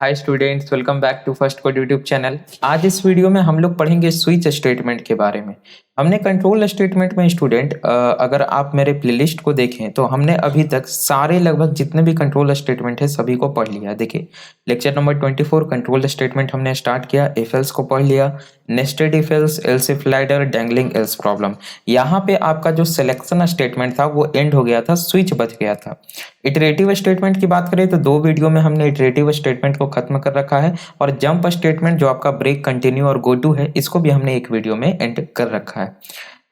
Hi students, welcome back to first code YouTube channel. आज इस video में हम लोग पढ़ेंगे स्विच स्टेटमेंट के बारे में। हमने कंट्रोल स्टेटमेंट में स्टूडेंट अगर आप मेरे प्लेलिस्ट को देखें तो हमने अभी तक सारे लगभग जितने भी कंट्रोल स्टेटमेंट है सभी को पढ़ लिया। देखिए लेक्चर नंबर 24 कंट्रोल स्टेटमेंट हमने स्टार्ट किया, इफ एल्स को पढ़ लिया, nested if else, else if lidar, dangling else problem. यहाँ पे आपका जो सिलेक्शन स्टेटमेंट था वो एंड हो गया था, स्विच बच गया था। इटरेटिव स्टेटमेंट की बात करें तो दो वीडियो में हमने इटरेटिव स्टेटमेंट को खत्म कर रखा है, और जंप स्टेटमेंट जो आपका ब्रेक, कंटिन्यू और गो टू है, इसको भी हमने एक वीडियो में एंड कर रखा है।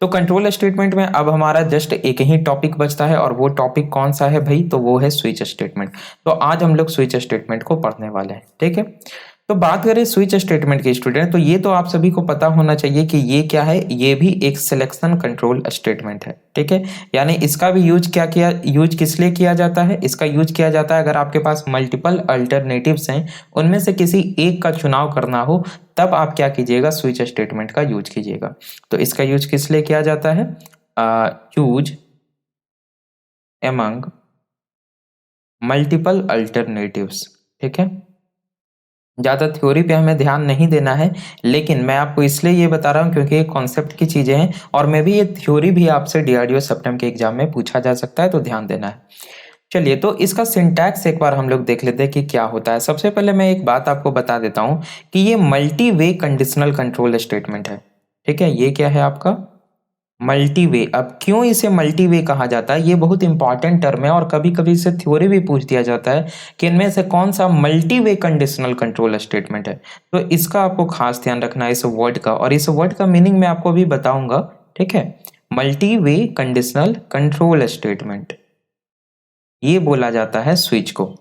तो कंट्रोल स्टेटमेंट में अब हमारा जस्ट एक ही टॉपिक बचता है, और वो टॉपिक कौन सा है भाई? तो वो है स्विच स्टेटमेंट। तो आज हम लोग स्विच स्टेटमेंट को पढ़ने वाले हैं, ठीक है। तो बात करें स्विच स्टेटमेंट के स्टूडेंट, तो ये तो आप सभी को पता होना चाहिए कि ये क्या है। ये भी एक सिलेक्शन कंट्रोल स्टेटमेंट है, ठीक है। यानी इसका भी यूज किस लिए किया जाता है? इसका यूज किया जाता है अगर आपके पास मल्टीपल अल्टरनेटिव्स हैं, उनमें से किसी एक का चुनाव करना हो, तब आप क्या कीजिएगा? स्विच स्टेटमेंट का यूज कीजिएगा। तो इसका यूज किस लिए किया जाता है? यूज एमंग मल्टीपल अल्टरनेटिव्स, ठीक है। ज़्यादा थ्योरी पे हमें ध्यान नहीं देना है, लेकिन मैं आपको इसलिए ये बता रहा हूँ क्योंकि ये कॉन्सेप्ट की चीज़ें हैं, और मे भी ये थ्योरी भी आपसे डीआरडीओ सेप्टेम के एग्जाम में पूछा जा सकता है, तो ध्यान देना है। चलिए, तो इसका सिंटैक्स एक बार हम लोग देख लेते हैं कि क्या होता है। सबसे पहले मैं एक बात आपको बता देता हूँ कि ये मल्टी वे कंडीशनल कंट्रोल स्टेटमेंट है, ठीक है। ये क्या है आपका? मल्टी वे। अब क्यों इसे मल्टी वे कहा जाता है? ये बहुत इंपॉर्टेंट टर्म है, और कभी कभी इसे थ्योरी भी पूछ दिया जाता है कि इनमें से कौन सा मल्टी वे कंडीशनल कंट्रोल स्टेटमेंट है। तो इसका आपको खास ध्यान रखना है, इस वर्ड का, और इस वर्ड का मीनिंग मैं आपको भी बताऊंगा, ठीक है। मल्टी वे कंडीशनल कंट्रोल स्टेटमेंट, ये बोला जाता है स्विच को।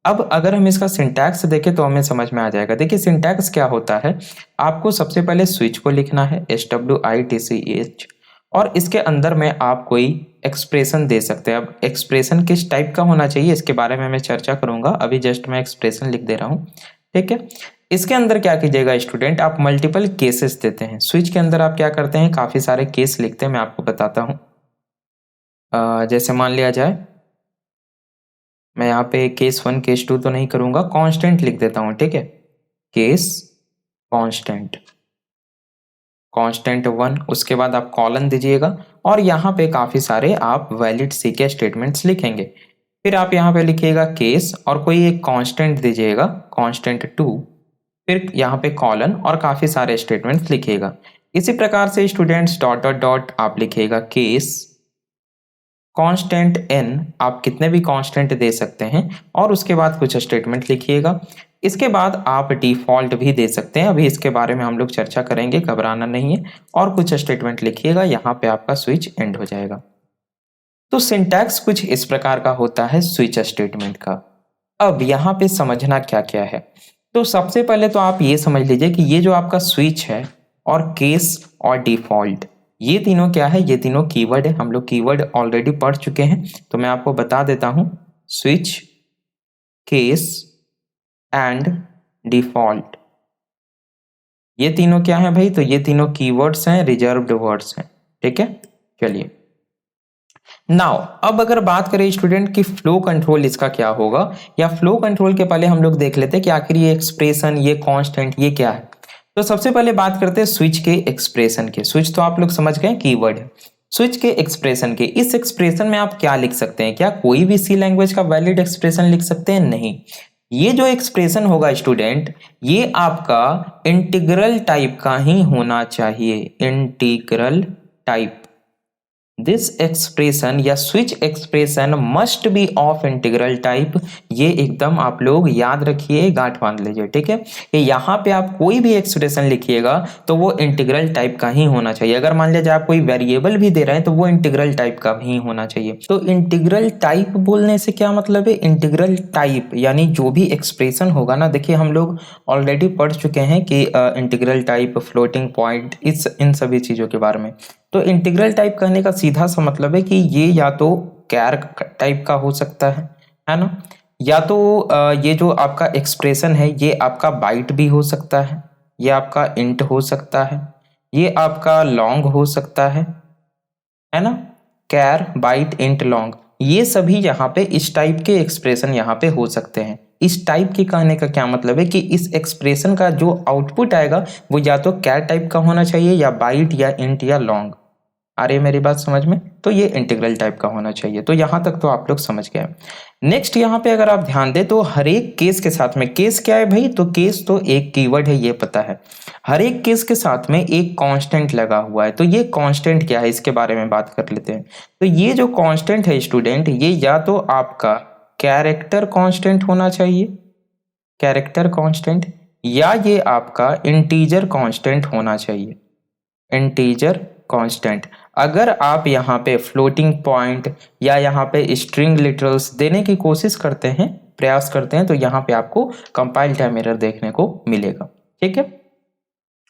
अब अगर हम इसका सिंटैक्स देखें तो हमें समझ में आ जाएगा। देखिए सिंटैक्स क्या होता है, आपको सबसे पहले स्विच को लिखना है, SWITCH, और इसके अंदर में आप कोई एक्सप्रेशन दे सकते हैं। अब एक्सप्रेशन किस टाइप का होना चाहिए इसके बारे में मैं चर्चा करूंगा, अभी जस्ट मैं एक्सप्रेशन लिख दे रहा हूँ, ठीक है। इसके अंदर क्या कीजिएगा स्टूडेंट, आप मल्टीपल केसेस देते हैं। स्विच के अंदर आप क्या करते हैं, काफी सारे केस लिखते हैं, मैं आपको बताता हूँ। जैसे मान लिया जाए, मैं यहाँ पे केस 1 केस 2 तो नहीं करूंगा, कांस्टेंट लिख देता हूँ, ठीक है। केस कांस्टेंट, कांस्टेंट 1, उसके बाद आप कॉलन दीजिएगा, और यहाँ पे काफी सारे आप वैलिड सी के स्टेटमेंट्स लिखेंगे। फिर आप यहाँ पे लिखिएगा केस और कोई एक कांस्टेंट दीजिएगा, कांस्टेंट 2, फिर यहाँ पे कॉलन और काफी सारे स्टेटमेंट्स लिखिएगा। इसी प्रकार से स्टूडेंट्स डॉट डॉट डॉट आप लिखिएगा केस कांस्टेंट n, आप कितने भी कांस्टेंट दे सकते हैं, और उसके बाद कुछ स्टेटमेंट लिखिएगा। इसके बाद आप डिफॉल्ट भी दे सकते हैं, अभी इसके बारे में हम लोग चर्चा करेंगे, घबराना नहीं है, और कुछ स्टेटमेंट लिखिएगा, यहाँ पे आपका स्विच एंड हो जाएगा। तो सिंटैक्स कुछ इस प्रकार का होता है स्विच स्टेटमेंट का। अब यहाँ पे समझना क्या क्या है, तो सबसे पहले तो आप ये समझ लीजिए कि ये जो आपका स्विच है और केस और डिफॉल्ट, ये तीनों क्या है? ये तीनों कीवर्ड है। हम लोग कीवर्ड ऑलरेडी पढ़ चुके हैं, तो मैं आपको बता देता हूं। स्विच, केस एंड डिफॉल्ट, ये तीनों क्या है भाई? तो ये तीनों कीवर्ड्स हैं, रिजर्व्ड वर्ड्स हैं, ठीक है। चलिए नाउ, अब अगर बात करें स्टूडेंट की फ्लो कंट्रोल इसका क्या होगा, या फ्लो कंट्रोल के पहले हम लोग देख लेते हैं कि आखिर ये एक्सप्रेशन, ये कांस्टेंट, ये क्या है। तो सबसे पहले बात करते हैं स्विच के एक्सप्रेशन के। स्विच तो आप लोग समझ गए कीवर्ड है। स्विच के एक्सप्रेशन के, इस एक्सप्रेशन में आप क्या लिख सकते हैं? क्या कोई भी सी लैंग्वेज का वैलिड एक्सप्रेशन लिख सकते हैं? नहीं। ये जो एक्सप्रेशन होगा स्टूडेंट, ये आपका इंटीग्रल टाइप का ही होना चाहिए, इंटीग्रल टाइप। दिस एक्सप्रेशन या switch expression must be of integral type. ये एकदम आप लोग याद रखिए, गांठ बांध लीजिए, ठीक है। कि यहाँ पे आप कोई भी एक्सप्रेशन लिखिएगा तो वो इंटीग्रल टाइप का ही होना चाहिए। अगर मान लीजिए आप कोई वेरिएबल भी दे रहे हैं तो वो इंटीग्रल टाइप का ही होना चाहिए। तो इंटीग्रल टाइप बोलने से क्या मतलब है? इंटीग्रल टाइप यानी जो भी एक्सप्रेशन होगा ना, देखिए हम लोग ऑलरेडी पढ़ चुके हैं कि इंटीग्रल टाइप, फ्लोटिंग पॉइंट, इन सभी चीजों के बारे में। तो इंटीग्रल टाइप कहने का सीधा सा मतलब है कि ये या तो कैर टाइप का हो सकता है ना, या तो ये जो आपका एक्सप्रेशन है ये आपका बाइट भी हो सकता है, ये आपका इंट हो सकता है, ये आपका लॉन्ग हो सकता है ना। कैर, बाइट, इंट, लॉन्ग, ये सभी यहाँ पे इस टाइप के एक्सप्रेशन यहाँ पे हो सकते हैं, इस टाइप के कहने का क्या मतलब है कि इस एक्सप्रेशन का जो आउटपुट आएगा वो या तो कैर टाइप का होना चाहिए या बाइट या इंट या लॉन्ग। आ रही है मेरी बात समझ में? तो ये इंटीग्रल टाइप का होना चाहिए। तो यहां तक तो आप लोग समझ गए। नेक्स्ट यहाँ पे अगर आप ध्यान दें तो हर एक केस के साथ में, केस क्या है भाई, तो केस तो एक कीवर्ड है ये पता है। हर एक केस के साथ में एक कांस्टेंट लगा हुआ है। तो ये कांस्टेंट क्या है इसके बारे में बात कर लेते हैं। तो ये जो कांस्टेंट है स्टूडेंट, ये या तो आपका कैरेक्टर कांस्टेंट होना चाहिए, कैरेक्टर कांस्टेंट, या ये आपका इंटीजर कांस्टेंट होना चाहिए, इंटीजर कांस्टेंट। अगर आप यहाँ पे फ्लोटिंग पॉइंट या यहाँ पे स्ट्रिंग लिटरल्स देने की कोशिश करते हैं, प्रयास करते हैं, तो यहाँ पे आपको कंपाइल टाइम एरर देखने को मिलेगा। ठीक है,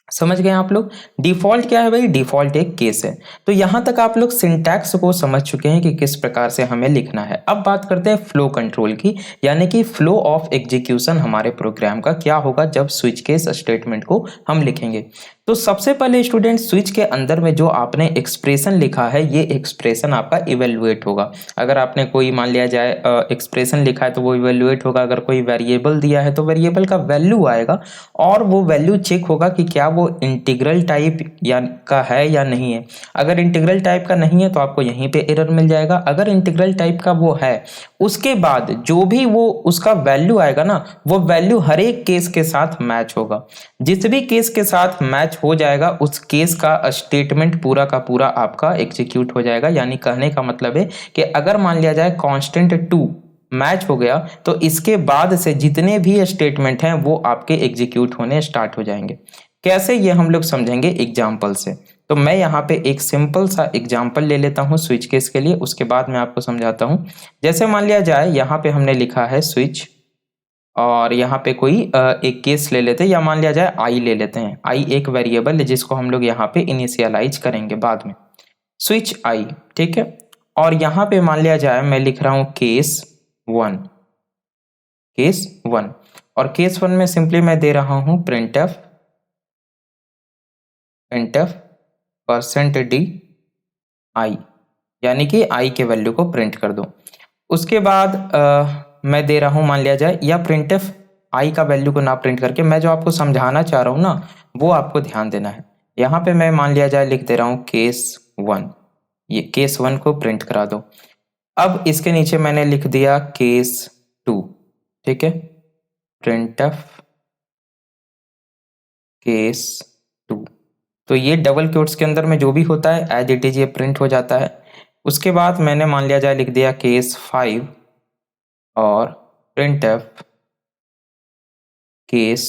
समझ गए आप लोग। डिफॉल्ट क्या है भाई, डिफॉल्ट एक केस है। तो यहां तक आप लोग सिंटैक्स को समझ चुके हैं कि किस प्रकार से हमें लिखना है। अब बात करते हैं फ्लो कंट्रोल की, यानी कि फ्लो ऑफ एग्जीक्यूशन हमारे प्रोग्राम का क्या होगा जब स्विच केस स्टेटमेंट को हम लिखेंगे। तो सबसे पहले स्टूडेंट, स्विच के अंदर में जो आपने एक्सप्रेशन लिखा है ये एक्सप्रेशन आपका इवेल्युएट होगा। अगर आपने कोई मान लिया जाए एक्सप्रेशन लिखा है तो वो इवेल्युएट होगा। अगर कोई वेरिएबल दिया है तो वेरिएबल का वैल्यू आएगा और वो वैल्यू चेक होगा कि क्या वो इंटीग्रल टाइप या का है या नहीं है। अगर इंटीग्रल टाइप का नहीं है तो आपको यहीं पे एरर मिल जाएगा। अगर इंटीग्रल टाइप का वो है, उसके बाद जो भी वो उसका वैल्यू आएगा ना, वो वैल्यू हर एक केस के साथ मैच होगा। जिस भी केस के साथ मैच हो जाएगा उस केस का स्टेटमेंट पूरा का पूरा आपका एग्जीक्यूट हो जाएगा। यानी कहने का मतलब है कि अगर मान लिया जाए कांस्टेंट 2 मैच हो गया तो इसके बाद से जितने भी स्टेटमेंट हैं वो आपके एग्जीक्यूट होने स्टार्ट हो जाएंगे। कैसे, ये हम लोग समझेंगे एग्जाम्पल से। तो मैं यहाँ पे एक सिंपल सा एग्जाम्पल ले लेता हूँ स्विच केस के लिए, उसके बाद मैं आपको समझाता हूँ। जैसे मान लिया जाए यहाँ पे हमने लिखा है स्विच, और यहाँ पे कोई एक केस ले लेते हैं, या मान लिया जाए आई ले लेते हैं। आई एक वेरिएबल है जिसको हम लोग यहाँ पे इनिशियलाइज करेंगे बाद में, स्विच आई। ठीक है, और यहाँ पे मान लिया जाए मैं लिख रहा हूँ केस 1, केस 1, और केस 1 में सिंपली मैं दे रहा हूँ प्रिंटफ, प्रिंटफ %d आई, यानी कि आई के वैल्यू को प्रिंट कर दो। उसके बाद मैं दे रहा हूं मान लिया जाए, या प्रिंटफ आई का वैल्यू को ना प्रिंट करके, मैं जो आपको समझाना चाह रहा हूं ना वो आपको ध्यान देना है। यहां पे मैं मान लिया जाए लिख दे रहा हूं केस 1, ये केस 1 को प्रिंट करा दो। अब इसके नीचे मैंने लिख दिया केस 2, ठीक है, प्रिंटफ केस 2। तो ये डबल कोट्स के अंदर में जो भी होता है एज इट इज ये प्रिंट हो जाता है। उसके बाद मैंने मान लिया जाए लिख दिया केस 5 और प्रिंटफ केस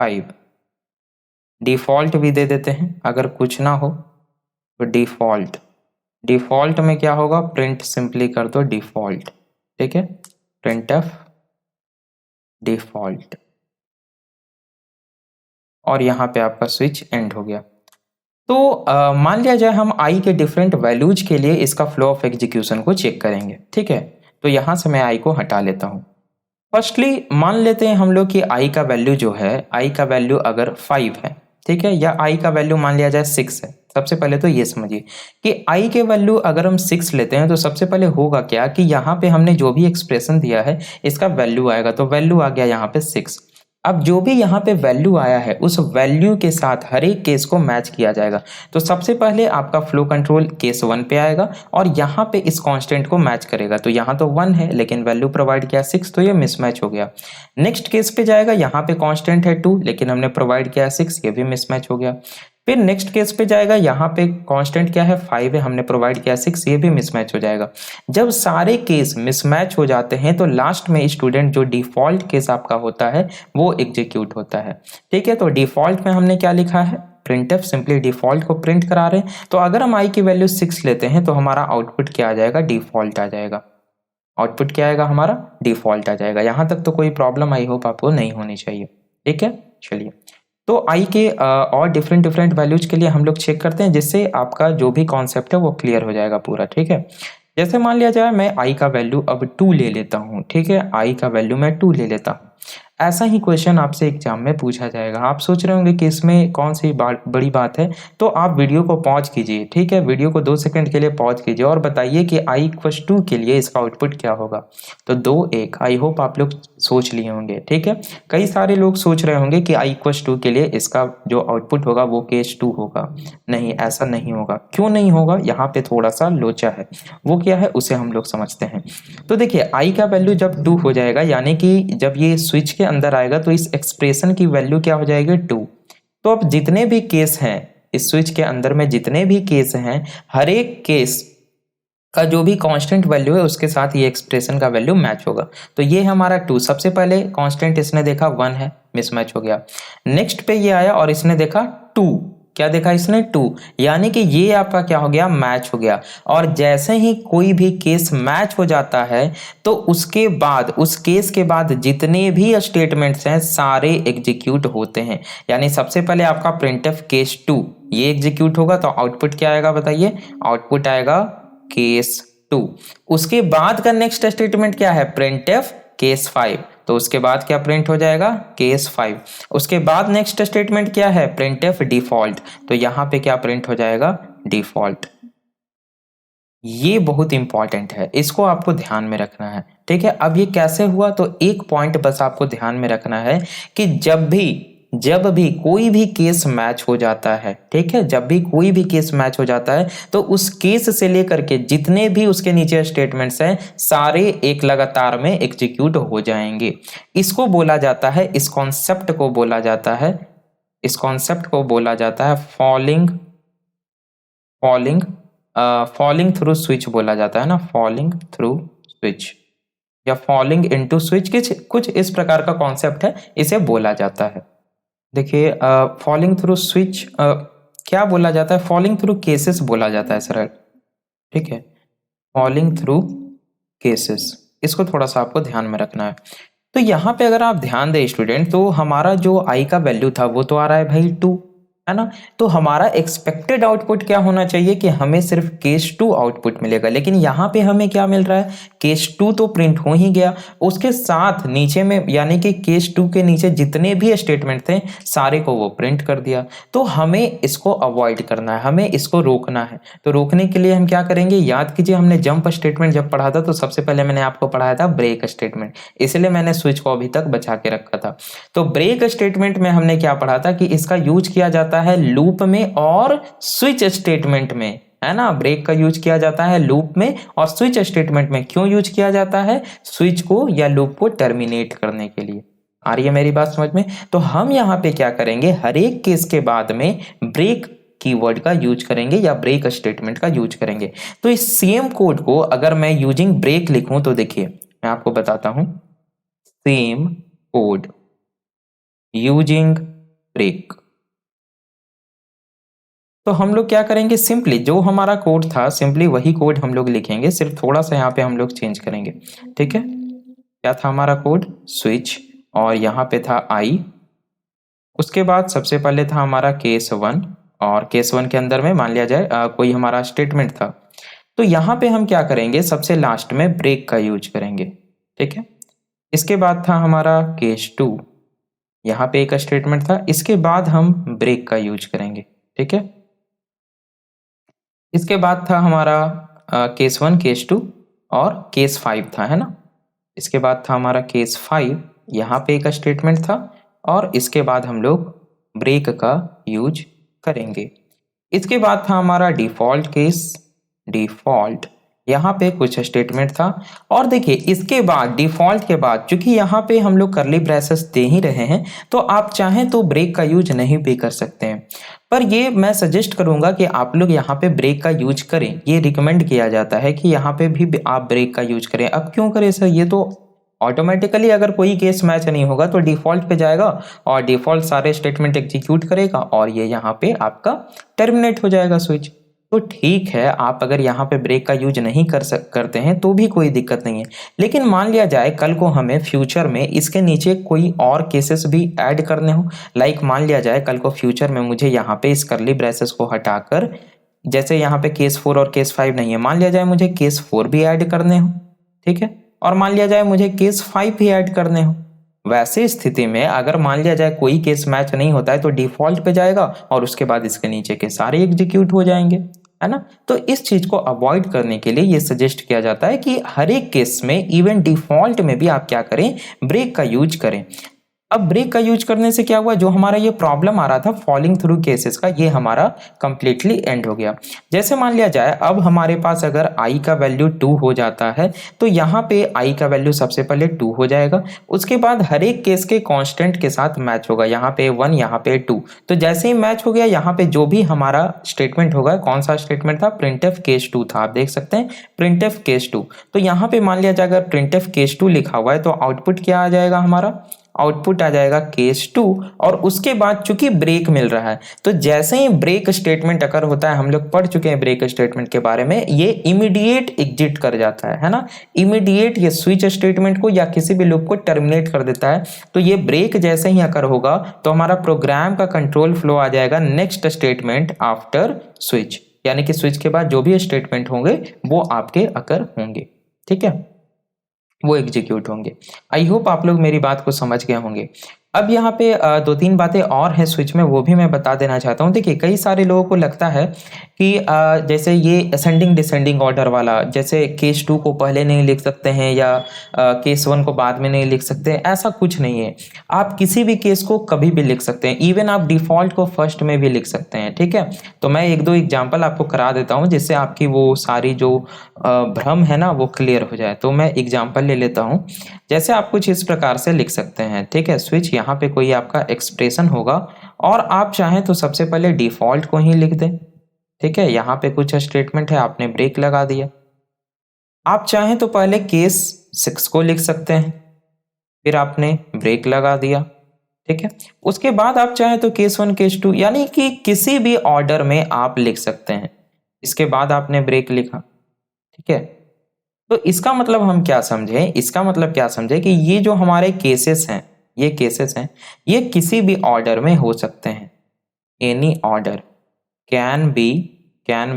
5। डिफॉल्ट भी दे देते हैं, अगर कुछ ना हो तो डिफॉल्ट, डिफॉल्ट में क्या होगा, प्रिंट सिंपली कर दो डिफॉल्ट। ठीक है, प्रिंटफ डिफॉल्ट, और यहाँ पे आपका स्विच एंड हो गया। तो मान लिया जाए हम आई के डिफरेंट वैल्यूज के लिए इसका फ्लो ऑफ एग्जीक्यूशन को चेक करेंगे। ठीक है, तो यहाँ से मैं आई को हटा लेता हूँ। फर्स्टली मान लेते हैं हम लोग कि आई का वैल्यू जो है, आई का वैल्यू अगर 5 है, ठीक है, या आई का वैल्यू मान लिया जाए 6 है। सबसे पहले तो ये समझिए कि आई के वैल्यू अगर हम 6 लेते हैं तो सबसे पहले होगा क्या कि यहाँ पे हमने जो भी एक्सप्रेशन दिया है इसका वैल्यू आएगा। तो वैल्यू आ गया यहाँ पे 6। अब जो भी यहाँ पे वैल्यू आया है उस वैल्यू के साथ हर एक केस को मैच किया जाएगा। तो सबसे पहले आपका फ्लो कंट्रोल केस 1 पे आएगा और यहाँ पे इस कांस्टेंट को मैच करेगा। तो यहाँ तो 1 है लेकिन वैल्यू प्रोवाइड किया 6, तो ये मिसमैच हो गया। नेक्स्ट केस पे जाएगा, यहाँ पे कांस्टेंट है 2 लेकिन हमने प्रोवाइड किया 6, ये भी मिसमैच हो गया। फिर नेक्स्ट केस पे जाएगा, यहाँ पे कांस्टेंट क्या है 5 है, हमने प्रोवाइड किया 6, ये भी मिसमैच हो जाएगा। जब सारे केस मिसमैच हो जाते हैं तो लास्ट में स्टूडेंट जो डिफॉल्ट केस आपका होता है वो एग्जीक्यूट होता है। ठीक है, तो डिफॉल्ट में हमने क्या लिखा है, प्रिंटफ, सिंपली डिफॉल्ट को प्रिंट करा रहे हैं। तो अगर हम आई की वैल्यू 6 लेते हैं तो हमारा आउटपुट क्या आ जाएगा, डिफॉल्ट आ जाएगा। आउटपुट क्या आएगा हमारा, डिफॉल्ट आ जाएगा। यहां तक तो कोई प्रॉब्लम आई होप आपको नहीं होनी चाहिए। ठीक है, चलिए, तो आई के और डिफरेंट वैल्यूज के लिए हम लोग चेक करते हैं जिससे आपका जो भी कॉन्सेप्ट है वो क्लियर हो जाएगा पूरा। ठीक है, जैसे मान लिया जाए मैं आई का वैल्यू अब 2 ले लेता हूँ। ठीक है, आई का वैल्यू मैं 2 ले लेता हूँ। ऐसा ही क्वेश्चन आपसे एग्जाम में पूछा जाएगा। आप सोच रहे होंगे कि इसमें कौन सी बड़ी बात है, तो आप वीडियो को पॉज कीजिए, ठीक है, वीडियो को 2 सेकंड के लिए पॉज कीजिए और बताइए कि i=2 के लिए इसका आउटपुट क्या होगा। तो 2 1, आई होप आप लोग सोच लिए होंगे, ठीक है। कई सारे लोग सोच रहे होंगे कि i=2 के लिए इसका जो आउटपुट होगा वो केस 2 होगा। नहीं, ऐसा नहीं होगा। क्यों नहीं होगा, यहाँ पे थोड़ा सा लोचा है। वो क्या है उसे हम लोग समझते हैं। तो देखिए i का वैल्यू जब 2 हो जाएगा, यानी कि जब ये स्विच के अंदर आएगा तो इस एक्सप्रेशन की वैल्यू क्या हो जाएगी, 2। तो अब जितने भी केस हैं इस स्विच के अंदर में, जितने भी केस हैं, हर एक केस का जो भी कांस्टेंट वैल्यू है उसके साथ ये एक्सप्रेशन का वैल्यू मैच होगा। तो ये है हमारा 2। सबसे पहले कांस्टेंट इसने देखा 1 है, मिसमैच हो गया। नेक्स्ट पे ये आया और इसने देखा 2, क्या देखा इसने, 2, यानी कि ये आपका क्या हो गया, मैच हो गया। और जैसे ही कोई भी केस मैच हो जाता है तो उसके बाद, उस केस के बाद जितने भी स्टेटमेंट्स हैं सारे एग्जीक्यूट होते हैं। यानी सबसे पहले आपका प्रिंटफ केस 2 ये एग्जीक्यूट होगा, तो आउटपुट क्या आएगा बताइए, आउटपुट आएगा केस 2। उसके बाद का नेक्स्ट स्टेटमेंट क्या है, प्रिंटफ केस 5, तो उसके बाद क्या प्रिंट हो जाएगा, केस 5। उसके बाद नेक्स्ट स्टेटमेंट क्या है, प्रिंटफ डिफॉल्ट, तो यहां पे क्या प्रिंट हो जाएगा, डिफॉल्ट। ये बहुत इंपॉर्टेंट है, इसको आपको ध्यान में रखना है, ठीक है। अब ये कैसे हुआ, तो एक पॉइंट बस आपको ध्यान में रखना है कि जब भी कोई भी केस मैच हो जाता है, ठीक है, जब भी कोई भी केस मैच हो जाता है तो उस केस से लेकर के जितने भी उसके नीचे स्टेटमेंट्स हैं सारे एक लगातार में एग्जीक्यूट हो जाएंगे। इसको बोला जाता है, इस कॉन्सेप्ट को बोला जाता है, इस कॉन्सेप्ट को बोला जाता है falling falling falling through switch बोला जाता है ना, फॉलिंग थ्रू स्विच या फॉलिंग इनटू स्विच, कुछ इस प्रकार का कॉन्सेप्ट है, इसे बोला जाता है। देखिए फॉलिंग थ्रू स्विच क्या बोला जाता है, फॉलिंग थ्रू केसेस बोला जाता है सरल, ठीक है, फॉलिंग थ्रू केसेस, इसको थोड़ा सा आपको ध्यान में रखना है। तो यहाँ पे अगर आप ध्यान दें स्टूडेंट, तो हमारा जो आई का वैल्यू था वो तो आ रहा है भाई 2, है ना। तो हमारा एक्सपेक्टेड आउटपुट क्या होना चाहिए कि हमें सिर्फ केस 2 आउटपुट मिलेगा, लेकिन यहाँ पे हमें क्या मिल रहा है, केस 2 तो प्रिंट हो ही गया, उसके साथ नीचे में यानी कि केस 2 के नीचे जितने भी स्टेटमेंट थे सारे को वो प्रिंट कर दिया। तो हमें इसको अवॉइड करना है, हमें इसको रोकना है। तो रोकने के लिए हम क्या करेंगे, याद कीजिए हमने जंप स्टेटमेंट जब पढ़ा था तो सबसे पहले मैंने आपको पढ़ाया था ब्रेक स्टेटमेंट, इसलिए मैंने स्विच को अभी तक बचा के रखा था। तो ब्रेक स्टेटमेंट में हमने क्या पढ़ा था कि इसका यूज किया जाता है लूप में और स्विच स्टेटमेंट में, है ना। ब्रेक का यूज किया जाता है लूप में और स्विच स्टेटमेंट में। क्यों यूज किया जाता है, स्विच को या लूप को टर्मिनेट करने के लिए। आ रही है मेरी बात समझ में। तो हम यहां पे क्या करेंगे, हर एक केस के बाद में ब्रेक कीवर्ड का यूज करेंगे या ब्रेक स्टेटमेंट का यूज करेंगे। तो इस सेम कोड को अगर मैं यूजिंग ब्रेक लिखूं तो देखिए मैं आपको बताता हूं, सेम कोड यूजिंग ब्रेक। तो हम लोग क्या करेंगे, सिंपली जो हमारा कोड था सिंपली वही कोड हम लोग लिखेंगे, सिर्फ थोड़ा सा यहाँ पे हम लोग चेंज करेंगे, ठीक है। क्या था हमारा कोड, स्विच, और यहाँ पे था आई। उसके बाद सबसे पहले था हमारा केस 1, और केस 1 के अंदर में मान लिया जाए कोई हमारा स्टेटमेंट था। तो यहाँ पे हम क्या करेंगे, सबसे लास्ट में ब्रेक का यूज करेंगे, ठीक है। इसके बाद था हमारा केस 2, यहाँ पे एक स्टेटमेंट था, इसके बाद हम ब्रेक का यूज करेंगे, ठीक है। इसके बाद था हमारा केस 1, केस 2 और केस 5 था, है ना। इसके बाद था हमारा केस 5, यहाँ पे एक स्टेटमेंट था और इसके बाद हम लोग ब्रेक का यूज करेंगे। इसके बाद था हमारा डिफॉल्ट केस, डिफॉल्ट, यहाँ पे कुछ स्टेटमेंट था। और देखिए इसके बाद डिफॉल्ट के बाद चूंकि यहाँ पे हम लोग करली ब्रेसेस दे ही रहे हैं तो आप चाहें तो ब्रेक का यूज नहीं भी कर सकते हैं, पर ये मैं सजेस्ट करूंगा कि आप लोग यहाँ पे ब्रेक का यूज करें। ये रिकमेंड किया जाता है कि यहाँ पे भी आप ब्रेक का यूज करें। अब क्यों करें सर, ये तो ऑटोमेटिकली अगर कोई केस मैच नहीं होगा तो डिफॉल्ट पे जाएगा और डिफॉल्ट सारे स्टेटमेंट एग्जीक्यूट करेगा और ये यहाँ पे आपका टर्मिनेट हो जाएगा स्विच। तो ठीक है, आप अगर यहाँ पे ब्रेक का यूज नहीं करते हैं तो भी कोई दिक्कत नहीं है। लेकिन मान लिया जाए कल को हमें फ्यूचर में इसके नीचे कोई और केसेस भी ऐड करने हो, लाइक मान लिया जाए कल को फ्यूचर में मुझे यहाँ पे इस करली ब्रेसेस को हटाकर, जैसे यहाँ पे केस 4 और केस 5 नहीं है, मान लिया जाए मुझे केस 4 भी ऐड करने हो, ठीक है, और मान लिया जाए मुझे केस 5 भी ऐड करने हो, वैसे स्थिति में अगर मान लिया जाए कोई केस मैच नहीं होता है तो डिफॉल्ट पे जाएगा और उसके बाद इसके नीचे के सारे एग्जीक्यूट हो जाएंगे, है ना। तो इस चीज को अवॉइड करने के लिए ये सजेस्ट किया जाता है कि हर एक केस में इवन डिफॉल्ट में भी आप क्या करें, ब्रेक का यूज करें। अब ब्रेक का यूज करने से क्या हुआ, जो हमारा ये प्रॉब्लम आ रहा था फॉलिंग थ्रू केसेस का, ये हमारा कंप्लीटली एंड हो गया। जैसे मान लिया जाए अब हमारे पास अगर आई का वैल्यू 2 हो जाता है तो यहाँ पे आई का वैल्यू सबसे पहले 2 हो जाएगा, उसके बाद हर एक केस के कांस्टेंट के साथ मैच होगा, यहाँ पे 1 यहाँ पे 2। तो जैसे ही मैच हो गया यहाँ पे जो भी हमारा स्टेटमेंट होगा, कौन सा स्टेटमेंट था, प्रिंटफ केस 2 था, आप देख सकते हैं प्रिंटफ केस 2। तो यहाँ पे मान लिया जाए अगर प्रिंटफ केस 2 लिखा हुआ है तो आउटपुट क्या आ जाएगा, हमारा आउटपुट आ जाएगा केस 2। और उसके बाद चूंकि ब्रेक मिल रहा है तो जैसे ही ब्रेक स्टेटमेंट अगर होता है, हम लोग पढ़ चुके हैं ब्रेक स्टेटमेंट के बारे में, ये इमीडिएट एग्जिट कर जाता है ना, इमीडिएट ये स्विच स्टेटमेंट को या किसी भी लूप को टर्मिनेट कर देता है। तो ये ब्रेक जैसे ही अगर होगा तो हमारा प्रोग्राम का कंट्रोल फ्लो आ जाएगा नेक्स्ट स्टेटमेंट आफ्टर स्विच, यानी कि स्विच के बाद जो भी स्टेटमेंट होंगे वो आपके अकर होंगे, ठीक है, वो एग्जीक्यूट होंगे। आई होप आप लोग मेरी बात को समझ गए होंगे। अब यहाँ पे दो तीन बातें और हैं स्विच में, वो भी मैं बता देना चाहता हूँ। देखिए कई सारे लोगों को लगता है कि जैसे ये असेंडिंग डिसेंडिंग ऑर्डर वाला, जैसे केस 2 को पहले नहीं लिख सकते हैं या केस 1 को बाद में नहीं लिख सकते, ऐसा कुछ नहीं है। आप किसी भी केस को कभी भी लिख सकते हैं, इवन आप डिफॉल्ट को फर्स्ट में भी लिख सकते हैं, ठीक है। तो मैं एक दो एग्जाम्पल आपको करा देता हूँ जिससे आपकी वो सारी जो भ्रम है ना वो क्लियर हो जाए। तो मैं एग्जाम्पल ले लेता हूँ। जैसे आप कुछ इस प्रकार से लिख सकते हैं, ठीक है, स्विच यहाँ पे कोई आपका एक्सप्रेशन होगा और आप चाहें तो सबसे पहले डिफॉल्ट को ही लिख दें, ठीक है। यहाँ पे कुछ स्टेटमेंट है, आपने ब्रेक लगा दिया। आप चाहें तो पहले केस 6 को लिख सकते हैं, फिर आपने ब्रेक लगा दिया, ठीक है। उसके बाद आप चाहें तो केस 1 केस 2 यानी कि किसी भी ऑर्डर में आप लिख सकते हैं। इसके बाद आपने ब्रेक लिखा, ठीक है। तो इसका मतलब हम क्या समझे, इसका मतलब क्या समझे कि ये जो हमारे केसेस हैं, ये केसेस हैं, ये किसी भी ऑर्डर में हो सकते हैं। Any order can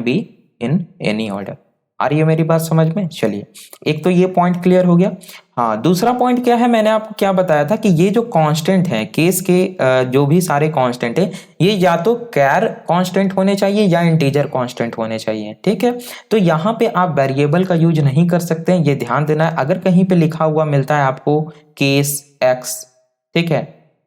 be in any order. आ रही है मेरी बात समझ में? चलिए, एक तो ये पॉइंट क्लियर हो गया। हाँ, दूसरा पॉइंट क्या है, मैंने आपको क्या बताया था कि ये जो कांस्टेंट है केस के, जो भी सारे कांस्टेंट है, ये या तो कैर कांस्टेंट होने चाहिए या इंटीजर कांस्टेंट होने चाहिए, ठीक है। तो यहाँ पे आप वेरिएबल का यूज नहीं कर सकते हैं, ये ध्यान देना है। अगर कहीं पे लिखा हुआ मिलता है आपको केस एक्स, ठीक है,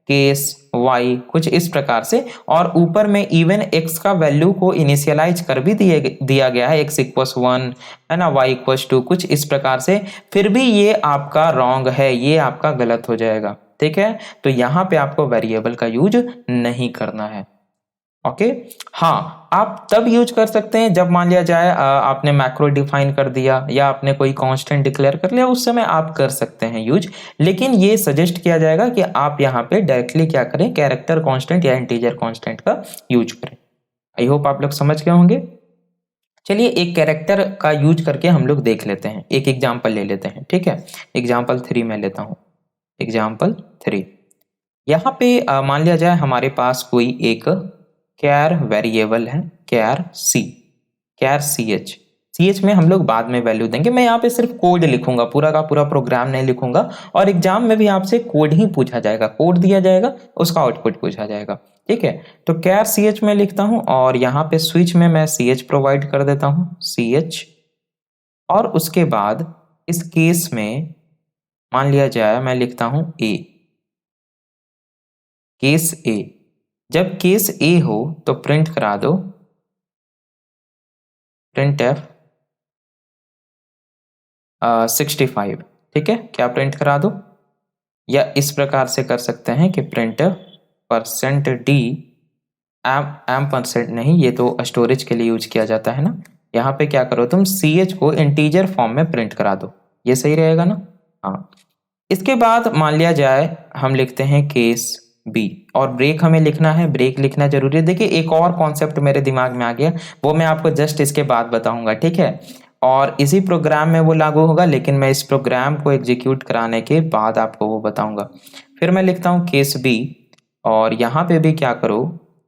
केस वाई, कुछ इस प्रकार से, और ऊपर में इवन एक्स का वैल्यू को इनिशियलाइज कर भी दिया गया है, एक्स इक्वस 1 है ना, वाई इक्वस 2, कुछ इस प्रकार से, फिर भी ये आपका रॉन्ग है, ये आपका गलत हो जाएगा, ठीक है। तो यहाँ पे आपको वेरिएबल का यूज नहीं करना है, ओके। हाँ, आप तब यूज कर सकते हैं जब मान लिया जाए आपने मैक्रो डिफाइन कर दिया या आपने कोई कांस्टेंट डिक्लेयर कर लिया, उस समय आप कर सकते हैं यूज। लेकिन ये सजेस्ट किया जाएगा कि आप यहाँ पे डायरेक्टली क्या करें, कैरेक्टर कांस्टेंट या इंटीजर कांस्टेंट का यूज करें। आई होप आप लोग समझ गए होंगे। चलिए एक कैरेक्टर का यूज करके हम लोग देख लेते हैं, एक एग्जाम्पल ले लेते हैं, ठीक है। एग्जाम्पल 3 में लेता हूँ, एग्जाम्पल 3। यहाँ पे मान लिया जाए हमारे पास कोई एक कैर वेरिएबल है, कैर सी, कैर सी एच। सी एच में हम लोग बाद में वैल्यू देंगे, मैं यहाँ पे सिर्फ कोड लिखूंगा, पूरा का पूरा प्रोग्राम नहीं लिखूंगा। और एग्जाम में भी आपसे कोड ही पूछा जाएगा, कोड दिया जाएगा, उसका आउटपुट पूछा जाएगा, ठीक है। तो कैर सी एच में लिखता हूँ और यहाँ पे स्विच में मैं सी एच प्रोवाइड कर देता हूँ, सी एच। और उसके बाद इस केस में मान लिया जाए मैं लिखता हूँ ए, केस ए। जब केस ए हो तो प्रिंट करा दो प्रिंट एफ 65, ठीक है। क्या प्रिंट करा दो, या इस प्रकार से कर सकते हैं कि print percent D M percent नहीं, ये तो स्टोरेज के लिए यूज किया जाता है ना। यहाँ पे क्या करो तुम, सी एच को इंटीजर फॉर्म में प्रिंट करा दो, ये सही रहेगा ना। हाँ, इसके बाद मान लिया जाए हम लिखते हैं केस बी, और ब्रेक हमें लिखना है, ब्रेक लिखना जरूरी है। देखिए एक और कॉन्सेप्ट मेरे दिमाग में आ गया, वो मैं आपको जस्ट इसके बाद बताऊंगा, ठीक है। और इसी प्रोग्राम में वो लागू होगा, लेकिन मैं इस प्रोग्राम को एग्जीक्यूट कराने के बाद आपको वो बताऊंगा। फिर मैं लिखता हूँ केस बी, और यहाँ पे भी क्या करो,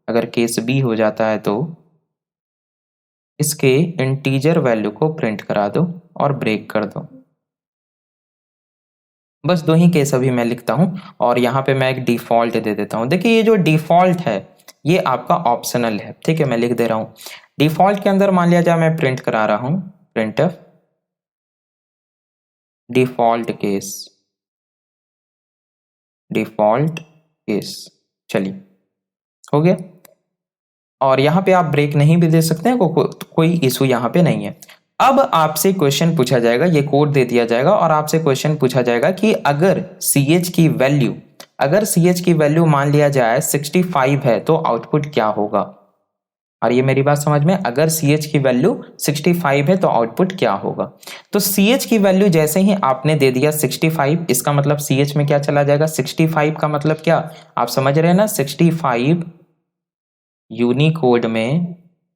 अगर केस बी हो जाता है तो इसके इंटीजर वैल्यू को प्रिंट करा दो और ब्रेक कर दो। बस 2 ही केस अभी मैं लिखता हूँ और यहाँ पे मैं एक डिफ़ॉल्ट दे देता हूँ। देखिए ये जो डिफ़ॉल्ट है ये आपका ऑप्शनल है, ठीक है, मैं लिख दे रहा हूँ। डिफ़ॉल्ट के अंदर मान लिया जाए मैं प्रिंट करा रहा हूँ, printf default case, default case, चलिए हो गया। और यहाँ पे आप ब्रेक नहीं भी दे सकते हैं, कोई इशू यहाँ पे नहीं है। अब आपसे क्वेश्चन पूछा जाएगा, ये कोड दे दिया जाएगा और आपसे क्वेश्चन पूछा जाएगा कि अगर ch की वैल्यू, अगर ch की वैल्यू मान लिया जाए 65 है तो आउटपुट क्या होगा। और ये मेरी बात समझ में, अगर ch की वैल्यू 65 है तो आउटपुट क्या होगा। तो ch की वैल्यू जैसे ही आपने दे दिया 65, इसका मतलब ch में क्या चला जाएगा, 65 का मतलब क्या, आप समझ रहे हैं ना, 65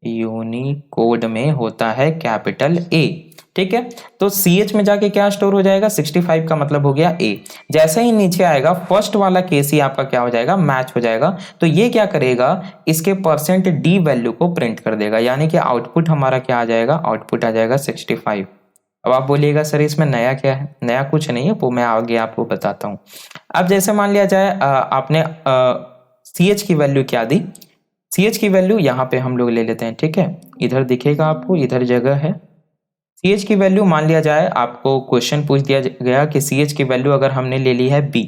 यूनिकोड में होता है कैपिटल ए, ठीक है। तो CH में जाके क्या स्टोर हो जाएगा, 65 का मतलब हो गया A। जैसे ही नीचे आएगा फर्स्ट वाला केस ही आपका क्या हो जाएगा, मैच हो जाएगा। तो ये क्या करेगा, इसके %d वैल्यू को प्रिंट कर देगा, यानी कि आउटपुट हमारा क्या आ जाएगा, आउटपुट आ जाएगा 65। अब आप बोलिएगा सर इसमें नया क्या है, नया कुछ नहीं है, वो मैं आगे आपको बताता हूँ। अब जैसे मान लिया जाए आपने CH की वैल्यू क्या दी, CH की वैल्यू यहाँ पे हम लोग ले लेते हैं, ठीक है, इधर दिखेगा आपको, इधर जगह है। CH की वैल्यू मान लिया जाए, आपको क्वेश्चन पूछ दिया गया कि CH की वैल्यू अगर हमने ले ली है B,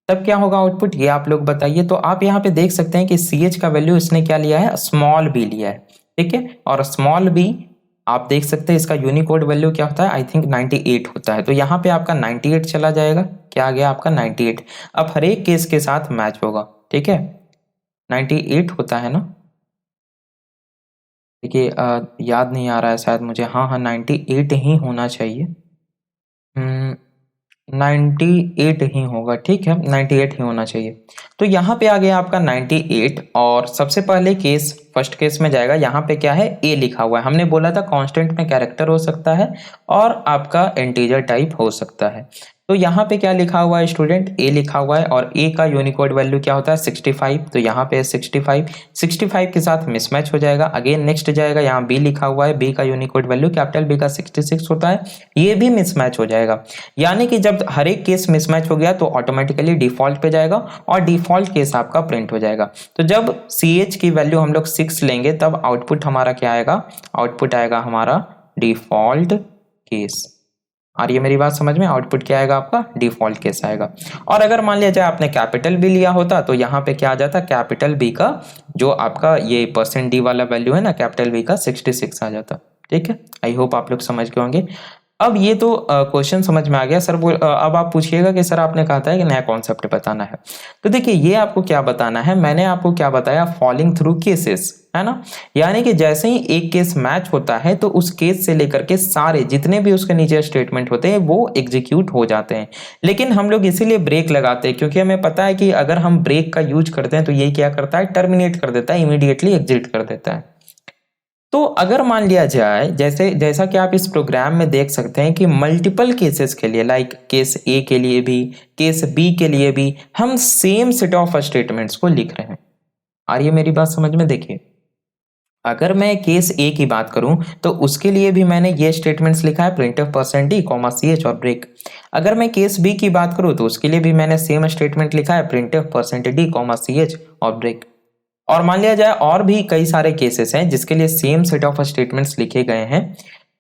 तब क्या होगा आउटपुट, ये आप लोग बताइए। तो आप यहाँ पे देख सकते हैं कि CH का वैल्यू इसने क्या लिया है, स्मॉल b लिया है, ठीक है। और स्मॉल b आप देख सकते हैं इसका यूनिकोड वैल्यू क्या होता है, आई थिंक 98 होता है। तो यहाँ पे आपका 98 चला जाएगा, क्या आ गया आपका 98। अब हर एक केस के साथ मैच होगा, ठीक है, 98 होता है ना, देखिए याद नहीं आ रहा है शायद मुझे, हाँ हाँ 98 ही होना चाहिए। 98 ही होगा, ठीक है, 98 ही होना चाहिए। तो यहाँ पे आ गया आपका 98 और सबसे पहले केस, फर्स्ट केस में जाएगा, यहाँ पे क्या है, ए लिखा हुआ है। हमने बोला था कांस्टेंट में कैरेक्टर हो सकता है और आपका इंटीजर टाइप हो सकता है। तो यहाँ पे क्या लिखा हुआ है स्टूडेंट, ए लिखा हुआ है और ए का यूनिकोड वैल्यू क्या होता है 65। तो यहाँ पे 65 के साथ मिसमैच हो जाएगा। अगेन नेक्स्ट जाएगा, यहाँ बी लिखा हुआ है, बी का यूनिकोड वैल्यू कैपिटल बी का 66 होता है, ये भी मिसमैच हो जाएगा। यानी कि जब हर एक केस मिसमैच हो गया तो ऑटोमेटिकली डिफॉल्ट पे जाएगा और डिफॉल्ट केस आपका प्रिंट हो जाएगा। तो जब CH की वैल्यू हम लोग 6 लेंगे तब आउटपुट हमारा क्या आएगा, आउटपुट आएगा हमारा डिफॉल्ट केस। और ये मेरी बात समझ में, आउटपुट क्या आएगा आपका, डिफॉल्ट केस आएगा। और अगर मान लिया जाए आपने कैपिटल बी लिया होता तो यहाँ पे क्या आ जाता, कैपिटल बी का जो आपका ये %d वाला वैल्यू है ना, कैपिटल बी का 66 आ जाता, ठीक है। आई होप आप लोग समझ गए होंगे। अब ये तो क्वेश्चन समझ में आ गया सर। अब आप पूछिएगा कि सर आपने कहा था कि नया कॉन्सेप्ट बताना है। तो देखिए ये आपको क्या बताना है, मैंने आपको क्या बताया, फॉलिंग थ्रू केसेस, है ना। यानी कि जैसे ही एक केस मैच होता है तो उस केस से लेकर के सारे जितने भी उसके नीचे स्टेटमेंट होते हैं वो एग्जीक्यूट हो जाते हैं। लेकिन हम लोग इसीलिए ब्रेक लगाते हैं क्योंकि हमें पता है कि अगर हम ब्रेक का यूज करते हैं तो ये क्या करता है, टर्मिनेट कर देता है, इमीडिएटली एग्जिट कर देता है। तो अगर मान लिया जाए जैसा कि आप इस प्रोग्राम में देख सकते हैं कि मल्टीपल केसेस के लिए, लाइक केस ए के लिए भी, केस बी के लिए भी हम सेम सेट ऑफ स्टेटमेंट्स को लिख रहे हैं। और ये मेरी बात समझ में, देखिए अगर मैं केस ए की बात करूं तो उसके लिए भी मैंने ये स्टेटमेंट्स लिखा है, printf %d, ch और ब्रेक। अगर मैं केस बी की बात करूं तो उसके लिए भी मैंने सेम स्टेटमेंट लिखा है, printf %d, ch और ब्रेक। और मान लिया जाए और भी कई सारे केसेस हैं जिसके लिए सेम सेट ऑफ स्टेटमेंट्स लिखे गए हैं।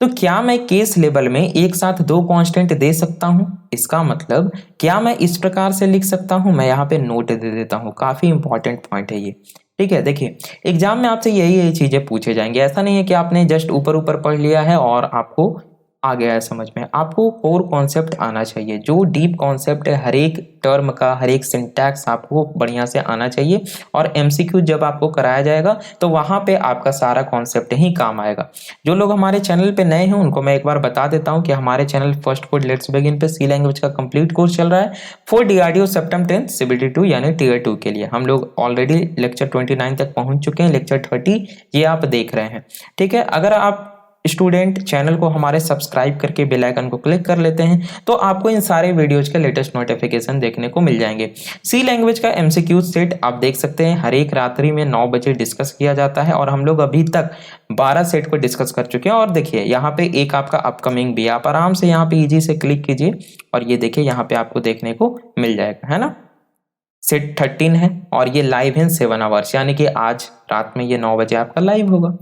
तो क्या मैं केस लेवल में एक साथ 2 कांस्टेंट दे सकता हूं, इसका मतलब क्या मैं इस प्रकार से लिख सकता हूं, मैं यहाँ पे नोट दे देता हूं, काफी इंपॉर्टेंट पॉइंट है ये, ठीक है। देखिए एग्जाम में आपसे यही चीजें पूछे जाएंगे, ऐसा नहीं है कि आपने जस्ट ऊपर ऊपर पढ़ लिया है और आपको आ गया है समझ में। आपको कोर कॉन्सेप्ट आना चाहिए, जो डीप कॉन्सेप्ट है हर एक टर्म का, हर एक सिंटैक्स आपको बढ़िया से आना चाहिए। और एमसीक्यू जब आपको कराया जाएगा तो वहां पे आपका सारा कॉन्सेप्ट ही काम आएगा। जो लोग हमारे चैनल पे नए हैं उनको मैं एक बार बता देता हूं कि हमारे channel first code let's begin पे सी लैंग्वेज का कंप्लीट कोर्स चल रहा है फॉर DRDO सेप्टेम्बर 10 CBT 2 यानी टीयर 2 के लिए। हम लोग ऑलरेडी लेक्चर 29 तक पहुंच चुके हैं, लेक्चर 30 ये आप देख रहे हैं, ठीक है। अगर आप स्टूडेंट चैनल को हमारे सब्सक्राइब करके बेल आइकन को क्लिक कर लेते हैं तो आपको इन सारे वीडियोज के लेटेस्ट नोटिफिकेशन देखने को मिल जाएंगे। सी लैंग्वेज का एमसीक्यू सेट आप देख सकते हैं हर एक रात्रि में 9 बजे डिस्कस किया जाता है और हम लोग अभी तक 12 सेट को डिस्कस कर चुके हैं। और देखिए यहाँ पे एक आपका अपकमिंग भी, आप आराम से यहाँ पे इजी से क्लिक कीजिए और ये देखिए यहाँ पे आपको देखने को मिल जाएगा, है ना। सेट 13 है और ये लाइव है 7 आवर्स, यानी कि आज रात में ये 9 बजे आपका लाइव होगा।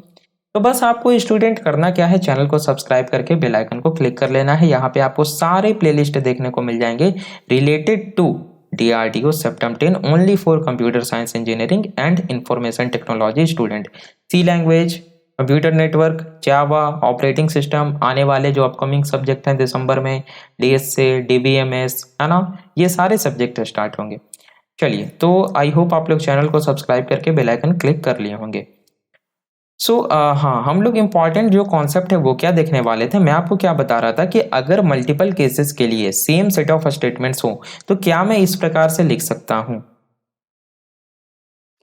तो बस आपको स्टूडेंट करना क्या है, चैनल को सब्सक्राइब करके बेल आइकन को क्लिक कर लेना है। यहाँ पे आपको सारे प्लेलिस्ट देखने को मिल जाएंगे related to DRDO September 10 only for computer science engineering and information technology student. C language, computer network, Java, operating system, आने वाले जो अपकमिंग सब्जेक्ट हैं दिसंबर में DSA, DBMS, है ना, ये सारे सब्जेक्ट स्टार्ट होंगे। चलिए, तो आई होप आप लोग चैनल को सब्सक्राइब करके बेल आइकन क्लिक कर लिए होंगे। हाँ, हम लोग इम्पॉर्टेंट जो कॉन्सेप्ट है वो क्या देखने वाले थे। मैं आपको क्या बता रहा था कि अगर मल्टीपल केसेस के लिए सेम सेट ऑफ स्टेटमेंट्स हो तो क्या मैं इस प्रकार से लिख सकता हूं,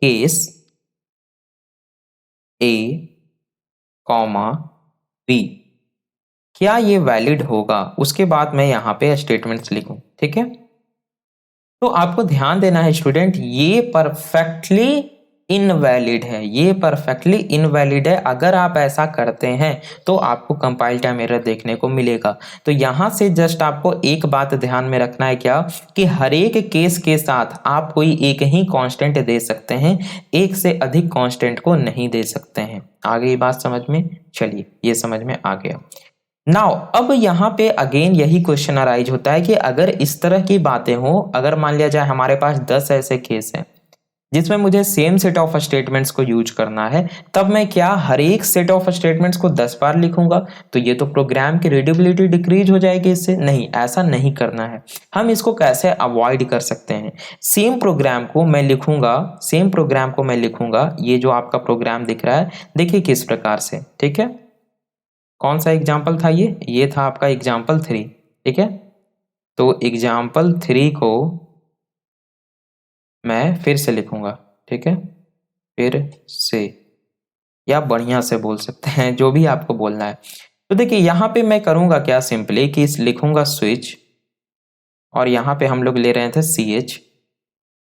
केस A, B, क्या ये वैलिड होगा, उसके बाद मैं यहाँ पे स्टेटमेंट्स लिखूं, ठीक है। तो आपको ध्यान देना है स्टूडेंट, ये परफेक्टली इनवैलिड है, ये परफेक्टली इनवैलिड है। अगर आप ऐसा करते हैं तो आपको कंपाइल टाइम एरर देखने को मिलेगा। तो यहाँ से जस्ट आपको एक बात ध्यान में रखना है क्या, कि हर एक केस के साथ आप कोई एक ही कांस्टेंट दे सकते हैं, एक से अधिक कांस्टेंट को नहीं दे सकते हैं। आगे ये बात समझ में, चलिए ये समझ में आ गया। नाउ अब यहाँ पे अगेन यही क्वेश्चन अराइज होता है कि अगर इस तरह की बातें हो, अगर मान लिया जाए हमारे पास 10 ऐसे केस हैं जिसमें मुझे सेम सेट ऑफ स्टेटमेंट्स को यूज करना है, तब मैं क्या हर एक सेट ऑफ स्टेटमेंट्स को 10 बार लिखूंगा? तो ये तो प्रोग्राम की रीडेबिलिटी डिक्रीज हो जाएगी इससे। नहीं, ऐसा नहीं करना है। हम इसको कैसे अवॉइड कर सकते हैं, सेम प्रोग्राम को मैं लिखूंगा, ये जो आपका प्रोग्राम दिख रहा है देखिए किस प्रकार से, ठीक है। कौन सा एग्जाम्पल था ये था आपका एग्जाम्पल 3, ठीक है। तो एग्जाम्पल 3 को मैं फिर से लिखूंगा, ठीक है, फिर से, या बढ़िया से बोल सकते हैं, जो भी आपको बोलना है। तो देखिए यहाँ पे मैं करूंगा क्या, सिंपली कि लिखूंगा स्विच और यहाँ पे हम लोग ले रहे थे CH,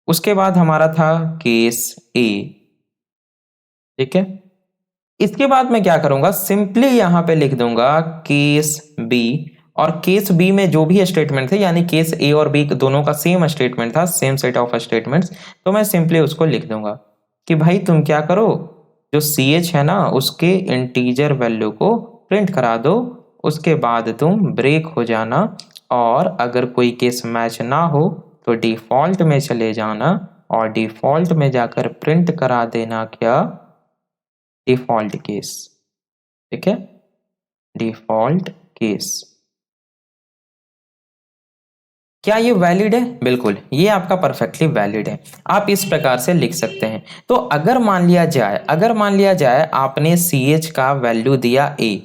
उसके बाद हमारा था केस A, ठीक है। इसके बाद मैं क्या करूंगा, सिंपली यहाँ पे लिख दूंगा केस B, और केस बी में जो भी स्टेटमेंट थे, यानी केस ए और बी दोनों का सेम स्टेटमेंट था, सेम सेट ऑफ स्टेटमेंट्स, तो मैं सिंपली उसको लिख दूंगा कि भाई तुम क्या करो, जो CH है ना उसके इंटीजर वैल्यू को प्रिंट करा दो, उसके बाद तुम ब्रेक हो जाना, और अगर कोई केस मैच ना हो तो डिफॉल्ट में चले जाना और डिफॉल्ट में जाकर प्रिंट करा देना क्या, डिफॉल्ट केस, ठीक है, डिफॉल्ट केस। क्या ये वैलिड है? बिल्कुल, ये आपका परफेक्टली वैलिड है, आप इस प्रकार से लिख सकते हैं। तो अगर मान लिया जाए आपने CH का वैल्यू दिया A,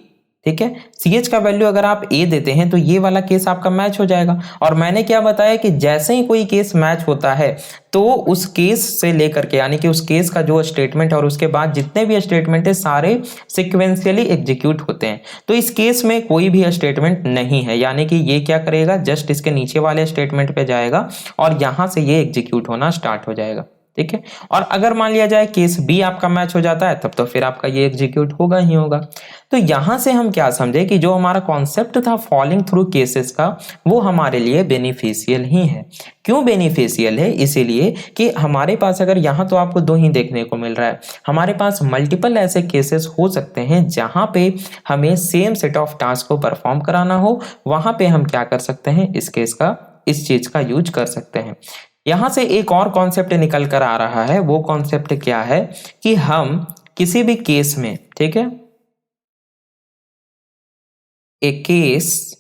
ठीक है, CH का वैल्यू अगर आप A देते हैं तो ये वाला केस आपका मैच हो जाएगा। और मैंने क्या बताया कि जैसे ही कोई केस मैच होता है तो उस केस से लेकर के, यानी कि उस केस का जो स्टेटमेंट और उसके बाद जितने भी स्टेटमेंट है सारे सिक्वेंशियली एग्जीक्यूट होते हैं। तो इस केस में कोई भी स्टेटमेंट नहीं है, यानी कि ये क्या करेगा, जस्ट इसके नीचे वाले स्टेटमेंट पे जाएगा और यहां से ये एग्जीक्यूट होना स्टार्ट हो जाएगा, ठीक है। और अगर मान लिया जाए केस B आपका मैच हो जाता है, तब तो फिर आपका ये एग्जीक्यूट होगा ही होगा। तो यहां से हम क्या समझे कि जो हमारा कॉन्सेप्ट था फॉलिंग थ्रू केसेस का, वो हमारे लिए बेनिफिशियल ही है। क्यों बेनिफिशियल है? इसीलिए कि हमारे पास अगर यहाँ तो आपको 2 ही देखने को मिल रहा है, हमारे पास मल्टीपल ऐसे केसेस हो सकते हैं जहां पे हमें सेम सेट ऑफ टास्क को परफॉर्म कराना हो, वहां पे हम क्या कर सकते हैं, इस चीज का यूज कर सकते हैं। यहां से एक और कॉन्सेप्ट निकल कर आ रहा है, वो कॉन्सेप्ट क्या है कि हम किसी भी केस में, ठीक है, a case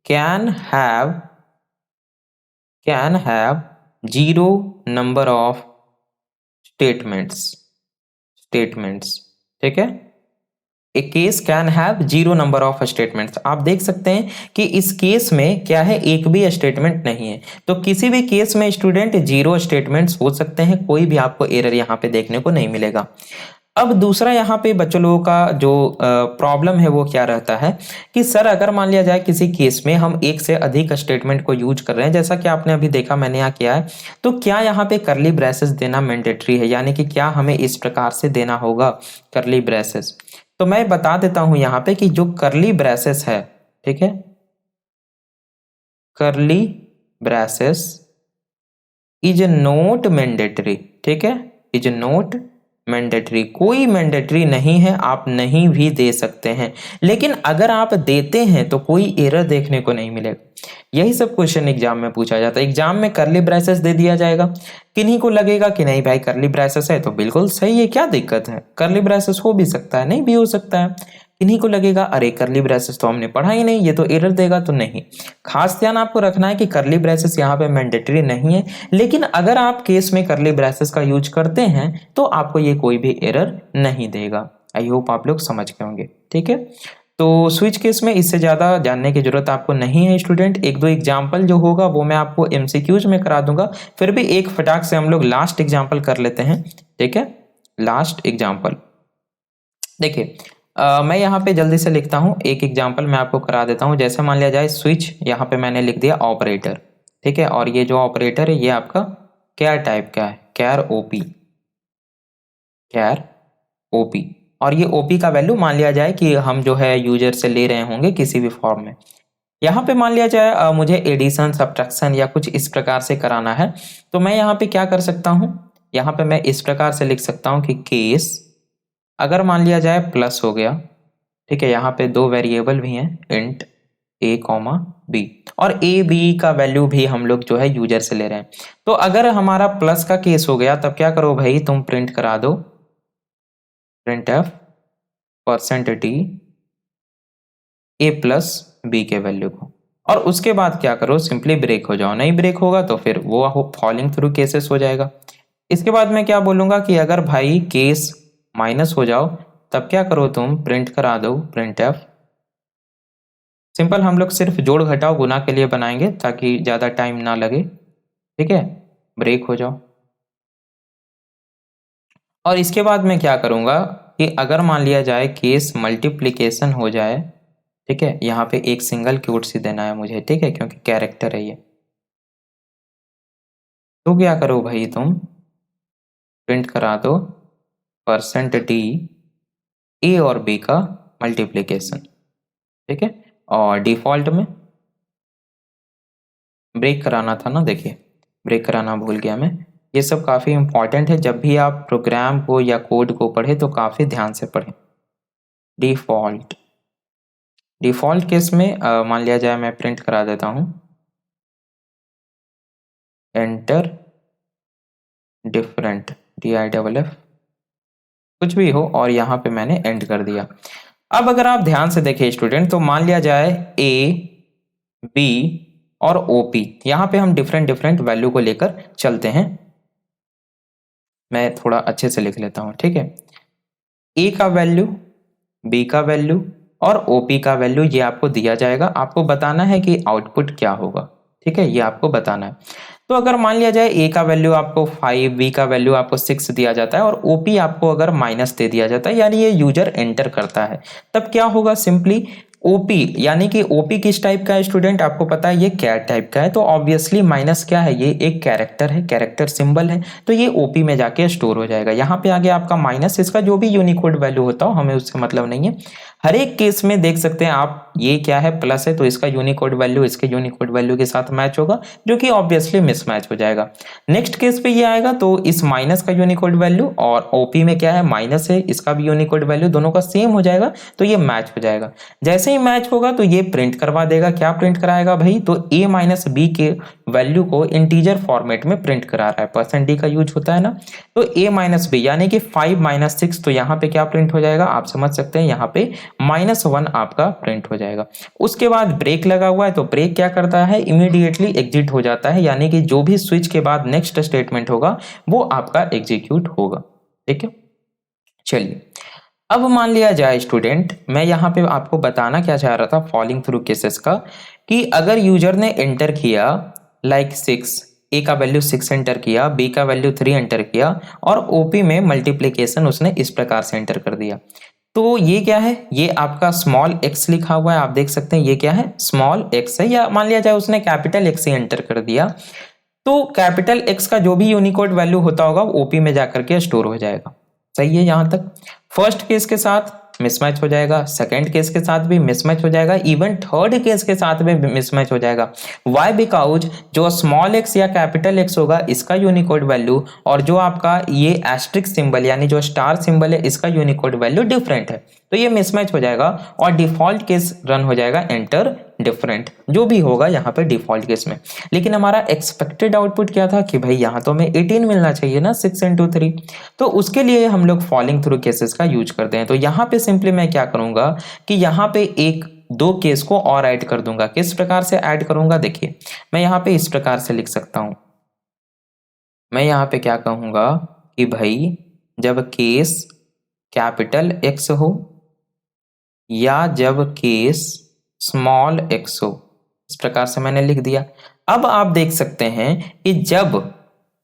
can have 0 number of statements, ठीक है। A case can have 0 number of statements. आप देख सकते हैं कि इस केस में क्या है, एक भी स्टेटमेंट नहीं है। तो किसी भी केस में स्टूडेंट 0 स्टेटमेंट्स हो सकते हैं, कोई भी आपको एरर यहाँ पे देखने को नहीं मिलेगा। अब दूसरा यहाँ पे बच्चों लोगों का जो प्रॉब्लम है वो क्या रहता है कि सर अगर मान लिया जाए किसी केस में हम एक से अधिक स्टेटमेंट को यूज कर रहे हैं, जैसा कि आपने अभी देखा मैंने यहाँ किया है, तो क्या यहाँ पे करली ब्रेसेस देना मैंडेटरी है, यानी कि क्या हमें इस प्रकार से देना होगा करली ब्रेसेस। तो मैं बता देता हूं यहाँ पे कि जो करली ब्रेसेस है, ठीक है, करली ब्रेसेस इज नॉट मैंडेटरी, ठीक है, इज नॉट मैंडेटरी, कोई मैंडेटरी नहीं है, आप नहीं भी दे सकते हैं, लेकिन अगर आप देते हैं तो कोई एरर देखने को नहीं मिलेगा। यही सब क्वेश्चन एग्जाम में पूछा जाता है। एग्जाम में करली ब्रेसेस दे दिया जाएगा, किन्हीं को लगेगा कि नहीं भाई करली ब्रेसेस है तो बिल्कुल सही है, क्या दिक्कत है, करली ब्रेसेस हो भी सकता है, नहीं भी हो सकता है। किन्हीं को लगेगा अरे करली ब्रेसेस तो हमने पढ़ा ही नहीं, ये तो एरर देगा, तो नहीं। खास ध्यान आपको रखना है कि करली ब्रेसेस यहाँ पे मैंडेटरी नहीं है, लेकिन अगर आप केस में करली ब्रेसेस का यूज करते हैं तो आपको ये कोई भी एरर नहीं देगा। आई होप आप लोग समझ गए होंगे, ठीक है। तो स्विच केस में इससे ज़्यादा जानने की जरूरत आपको नहीं है स्टूडेंट। एक दो एग्जाम्पल जो होगा वो मैं आपको एमसीक्यूज में करा दूंगा, फिर भी एक फटाक से हम लोग लास्ट एग्जाम्पल कर लेते हैं, ठीक है। लास्ट एग्जाम्पल देखिए, मैं यहाँ पे जल्दी से लिखता हूँ, एक एग्जाम्पल मैं आपको करा देता हूँ। जैसे मान लिया जाए स्विच, यहाँ पे मैंने लिख दिया ऑपरेटर, ठीक है, और ये जो ऑपरेटर है ये आपका कैर टाइप का है, कैर ओपी, कैर ओपी, और ये ओपी का वैल्यू मान लिया जाए कि हम जो है यूजर से ले रहे होंगे किसी भी फॉर्म में। यहाँ पे मान लिया जाए मुझे एडिशन सब्ट्रैक्शन या कुछ इस प्रकार से कराना है, तो मैं यहाँ पे क्या कर सकता हूँ, यहाँ पे मैं इस प्रकार से लिख सकता हूँ कि केस अगर मान लिया जाए प्लस हो गया, ठीक है, यहाँ पे दो वेरिएबल भी हैं, इंट ए कॉमा बी, और ए बी का वैल्यू भी हम लोग जो है यूजर से ले रहे हैं। तो अगर हमारा प्लस का केस हो गया तब क्या करो भाई, तुम प्रिंट करा दो printf percent D A plus B के वैल्यू को, और उसके बाद क्या करो, सिंपली ब्रेक हो जाओ। नहीं ब्रेक होगा तो फिर वो फॉलिंग थ्रू केसेस हो जाएगा। इसके बाद मैं क्या बोलूंगा कि अगर भाई केस माइनस हो जाओ तब क्या करो, तुम प्रिंट करा दो प्रिंट एफ, सिंपल हम लोग सिर्फ जोड़ घटाओ गुना के लिए बनाएंगे ताकि ज़्यादा टाइम ना लगे, ठीक है, ब्रेक हो जाओ। और इसके बाद मैं क्या करूँगा कि अगर मान लिया जाए केस मल्टीप्लिकेशन हो जाए, ठीक है, यहाँ पे एक सिंगल क्यूट सी देना है मुझे, ठीक है, क्योंकि कैरेक्टर है ये, तो क्या करो भाई, तुम प्रिंट करा दो परसेंट डी ए और बी का मल्टीप्लिकेशन, ठीक है, और डिफॉल्ट में ब्रेक कराना था ना, देखिए ब्रेक कराना भूल गया मैं। ये सब काफ़ी इंपॉर्टेंट है, जब भी आप प्रोग्राम को या कोड को पढ़े तो काफ़ी ध्यान से पढ़ें। डिफॉल्ट, डिफॉल्ट केस में मान लिया जाए मैं प्रिंट करा देता हूँ एंटर डिफरेंट, DIFF कुछ भी हो, और यहाँ पे मैंने एंड कर दिया। अब अगर आप ध्यान से देखें स्टूडेंट, तो मान लिया जाए ए बी और ओपी, यहाँ पे हम डिफरेंट डिफरेंट वैल्यू को लेकर चलते हैं। मैं थोड़ा अच्छे से लिख लेता हूँ, ठीक है, ए का वैल्यू, बी का वैल्यू और ओपी का वैल्यू ये आपको दिया जाएगा। आपको बताना है कि आउटपुट क्या होगा, ठीक है, ये आपको बताना है। तो अगर मान लिया जाए ए का वैल्यू आपको 5, बी का वैल्यू आपको 6 दिया जाता है और ओपी आपको अगर माइनस दे दिया जाता है, यानी ये यूजर एंटर करता है, तब क्या होगा, सिंपली ओपी, यानी कि ओपी किस टाइप का है स्टूडेंट, आपको पता है ये कैर टाइप का है, तो ऑब्वियसली माइनस क्या है, ये एक कैरेक्टर है, कैरेक्टर सिंबल है, तो ये ओपी में जाके स्टोर हो जाएगा। यहाँ पे आगे आपका माइनस, इसका जो भी यूनिकोड वैल्यू होता हो हमें उससे मतलब नहीं है। हर एक केस में देख सकते हैं आप, ये क्या है प्लस है, तो इसका यूनिकोड वैल्यू इसके यूनिकोड वैल्यू के साथ मैच होगा, जो कि ऑब्वियसली मिसमैच हो जाएगा। नेक्स्ट केस पे ये आएगा तो इस माइनस का यूनिकोड वैल्यू और ओपी में क्या है माइनस है, इसका भी यूनिकोड वैल्यू दोनों का सेम हो जाएगा, तो ये मैच हो जाएगा। जैसे ही मैच होगा तो ये प्रिंट करवा देगा, क्या प्रिंट कराएगा भाई, तो a माइनस बी के वैल्यू को इंटीजर फॉर्मेट में प्रिंट करा रहा है, परसेंट डी का यूज होता है ना, तो a माइनस बी यानी कि 5 माइनस 6, तो यहाँ पे क्या प्रिंट हो जाएगा, आप समझ सकते हैं, यहाँ पे -1 आपका प्रिंट हो जाएगा। उसके बाद ब्रेक लगा हुआ है, तो ब्रेक क्या करता है, इमीडिएटली एग्जिट हो जाता है, यानी कि जो भी स्विच के बाद नेक्स्ट स्टेटमेंट होगा वो आपका एग्जीक्यूट होगा, ठीक है। चलिए, अब मान लिया जाए स्टूडेंट, मैं यहाँ पे आपको बताना क्या चाह रहा था फॉलिंग थ्रू केसेस का, कि अगर यूजर ने एंटर किया लाइक 6, ए का वैल्यू 6 एंटर किया, बी का वैल्यू 3 एंटर किया और ओपी में मल्टीप्लिकेशन उसने इस प्रकार से एंटर कर दिया। तो ये क्या है, ये आपका स्मॉल एक्स लिखा हुआ है, आप देख सकते हैं ये क्या है, स्मॉल एक्स है, या मान लिया जाए उसने कैपिटल एक्स ही एंटर कर दिया, तो कैपिटल एक्स का जो भी यूनिकोड वैल्यू होता होगा ओपी में जाकर के स्टोर हो जाएगा। सही है, यहां तक फर्स्ट केस के साथ मिसमैच हो जाएगा, सेकंड केस के साथ भी मिसमैच हो जाएगा, इवन थर्ड केस के साथ में मिसमैच हो जाएगा। वाई? बिकॉज जो स्मॉल एक्स या कैपिटल एक्स होगा इसका यूनिकोड वैल्यू और जो आपका ये एस्ट्रिक सिंबल यानी जो स्टार सिंबल है इसका यूनिकोड वैल्यू डिफरेंट है, तो ये मिसमैच हो जाएगा और डिफॉल्ट केस रन हो जाएगा एंटर डिफरेंट, जो भी होगा यहाँ पे डिफॉल्ट केस में। लेकिन हमारा एक्सपेक्टेड आउटपुट क्या था कि भाई यहाँ तो हमें 18 मिलना चाहिए ना, 6 इंटू 3, तो उसके लिए हम लोग फॉलिंग थ्रू केसेस का यूज करते हैं। तो यहाँ पे सिंपली मैं क्या करूंगा कि यहाँ पे एक दो केस को और ऐड कर दूंगा। किस प्रकार से ऐड करूंगा, देखिए मैं यहाँ पे इस प्रकार से लिख सकता हूं। मैं यहाँ पे क्या कहूंगा कि भाई जब केस कैपिटल एक्स हो या जब केस स्मॉल एक्स हो, इस प्रकार से मैंने लिख दिया। अब आप देख सकते हैं कि जब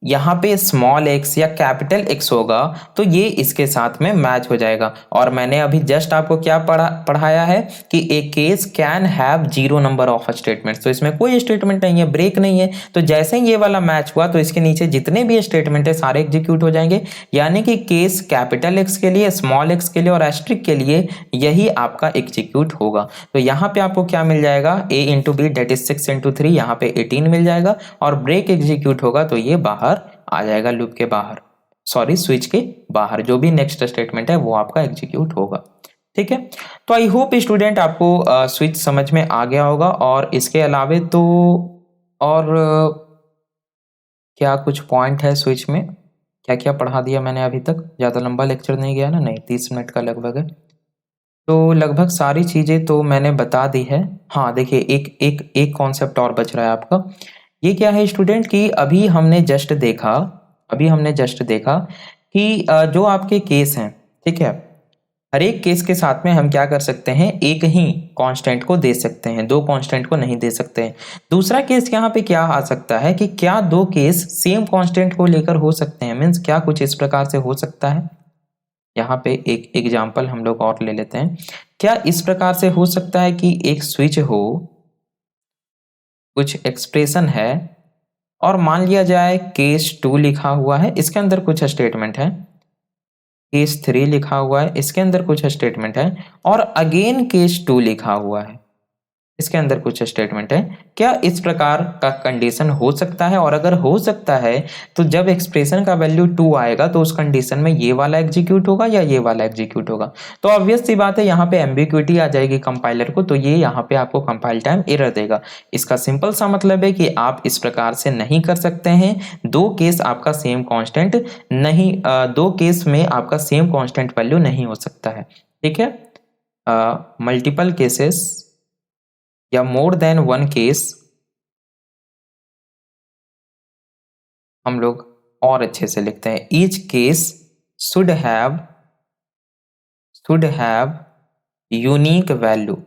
यहाँ पे स्मॉल एक्स या कैपिटल एक्स होगा तो ये इसके साथ में मैच हो जाएगा। और मैंने अभी जस्ट आपको क्या पढ़ाया है कि a case can have 0 number of statements, तो इसमें कोई स्टेटमेंट नहीं है, ब्रेक नहीं है, तो जैसे ही ये वाला मैच हुआ तो इसके नीचे जितने भी स्टेटमेंट है सारे एग्जीक्यूट हो जाएंगे। यानी कि केस कैपिटल एक्स के लिए, स्मॉल एक्स के लिए और एस्ट्रिक के लिए यही आपका एग्जीक्यूट होगा। तो यहाँ पे आपको क्या मिल जाएगा, a into B that is 6 into 3, यहाँ पे 18 मिल जाएगा और ब्रेक एग्जीक्यूट होगा तो ये बाहर आ जाएगा, लूप के बाहर, सॉरी स्विच के बाहर, जो भी नेक्स्ट स्टेटमेंट है वो आपका एग्जीक्यूट होगा। ठीक है, तो आई होप स्टूडेंट आपको स्विच समझ में आ गया होगा। और इसके अलावे तो और क्या कुछ पॉइंट है स्विच में, क्या क्या पढ़ा दिया मैंने अभी तक, ज़्यादा लंबा लेक्चर नहीं गया ना, नहीं 30 मिनट का लगभग है, तो लगभग सारी चीज़ें तो मैंने बता दी है। हाँ देखिए एक एक एक कॉन्सेप्ट और बच रहा है आपका, ये क्या है स्टूडेंट कि अभी हमने जस्ट देखा कि जो आपके केस हैं, ठीक है, हर एक केस के साथ में हम क्या कर सकते हैं, एक ही कांस्टेंट को दे सकते हैं, दो कांस्टेंट को नहीं दे सकते हैं। दूसरा केस यहाँ पे क्या आ सकता है कि क्या दो केस सेम कांस्टेंट को लेकर हो सकते हैं, मीन्स क्या कुछ इस प्रकार से हो सकता है। यहाँ पे एक एग्जाम्पल हम लोग और ले लेते हैं। क्या इस प्रकार से हो सकता है कि एक स्विच हो, कुछ एक्सप्रेशन है और मान लिया जाए केस 2 लिखा हुआ है, इसके अंदर कुछ स्टेटमेंट है, केस 3 लिखा हुआ है, इसके अंदर कुछ स्टेटमेंट है, और अगेन केस 2 लिखा हुआ है, इसके अंदर कुछ स्टेटमेंट है। क्या इस प्रकार का कंडीशन हो सकता है? और अगर हो सकता है तो जब एक्सप्रेशन का वैल्यू 2 आएगा तो उस कंडीशन में ये वाला एग्जीक्यूट होगा या ये वाला एग्जीक्यूट होगा। तो ऑब्वियस सी बात है यहाँ पे एम्बिग्युइटी आ जाएगी कंपाइलर को, तो ये यहाँ पे आपको कंपाइल टाइम एरर देगा। इसका सिंपल सा मतलब है कि आप इस प्रकार से नहीं कर सकते हैं, दो केस आपका सेम कॉन्स्टेंट नहीं, दो केस में आपका सेम कॉन्स्टेंट वैल्यू नहीं हो सकता है। ठीक है, मल्टीपल केसेस या मोर देन वन केस हम लोग और अच्छे से लिखते हैं। Each case should have unique value.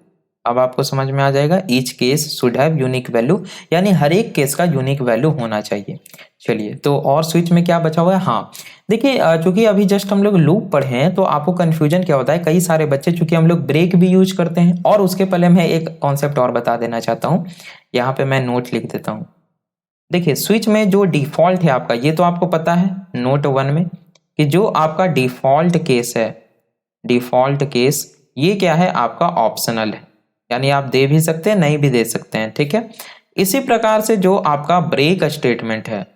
अब आपको समझ में आ जाएगा, each case should have unique value, यानी हर एक केस का यूनिक वैल्यू होना चाहिए। चलिए, तो और स्विच में क्या बचा हुआ है, हाँ देखिए चूंकि अभी जस्ट हम लोग लूप पढ़े हैं तो आपको कंफ्यूजन क्या होता है, कई सारे बच्चे, चूंकि हम लोग ब्रेक भी यूज करते हैं। और उसके पहले मैं एक कॉन्सेप्ट और बता देना चाहता हूँ, यहाँ पे मैं नोट लिख देता हूँ। देखिए स्विच में जो डिफॉल्ट है आपका, ये तो आपको पता है नोट 1 में कि जो आपका डिफॉल्ट केस है, डिफॉल्ट केस ये क्या है आपका ऑप्शनल है, यानी आप दे भी सकते हैं नहीं भी दे सकते हैं। ठीक है, इसी प्रकार से जो आपका ब्रेक स्टेटमेंट है,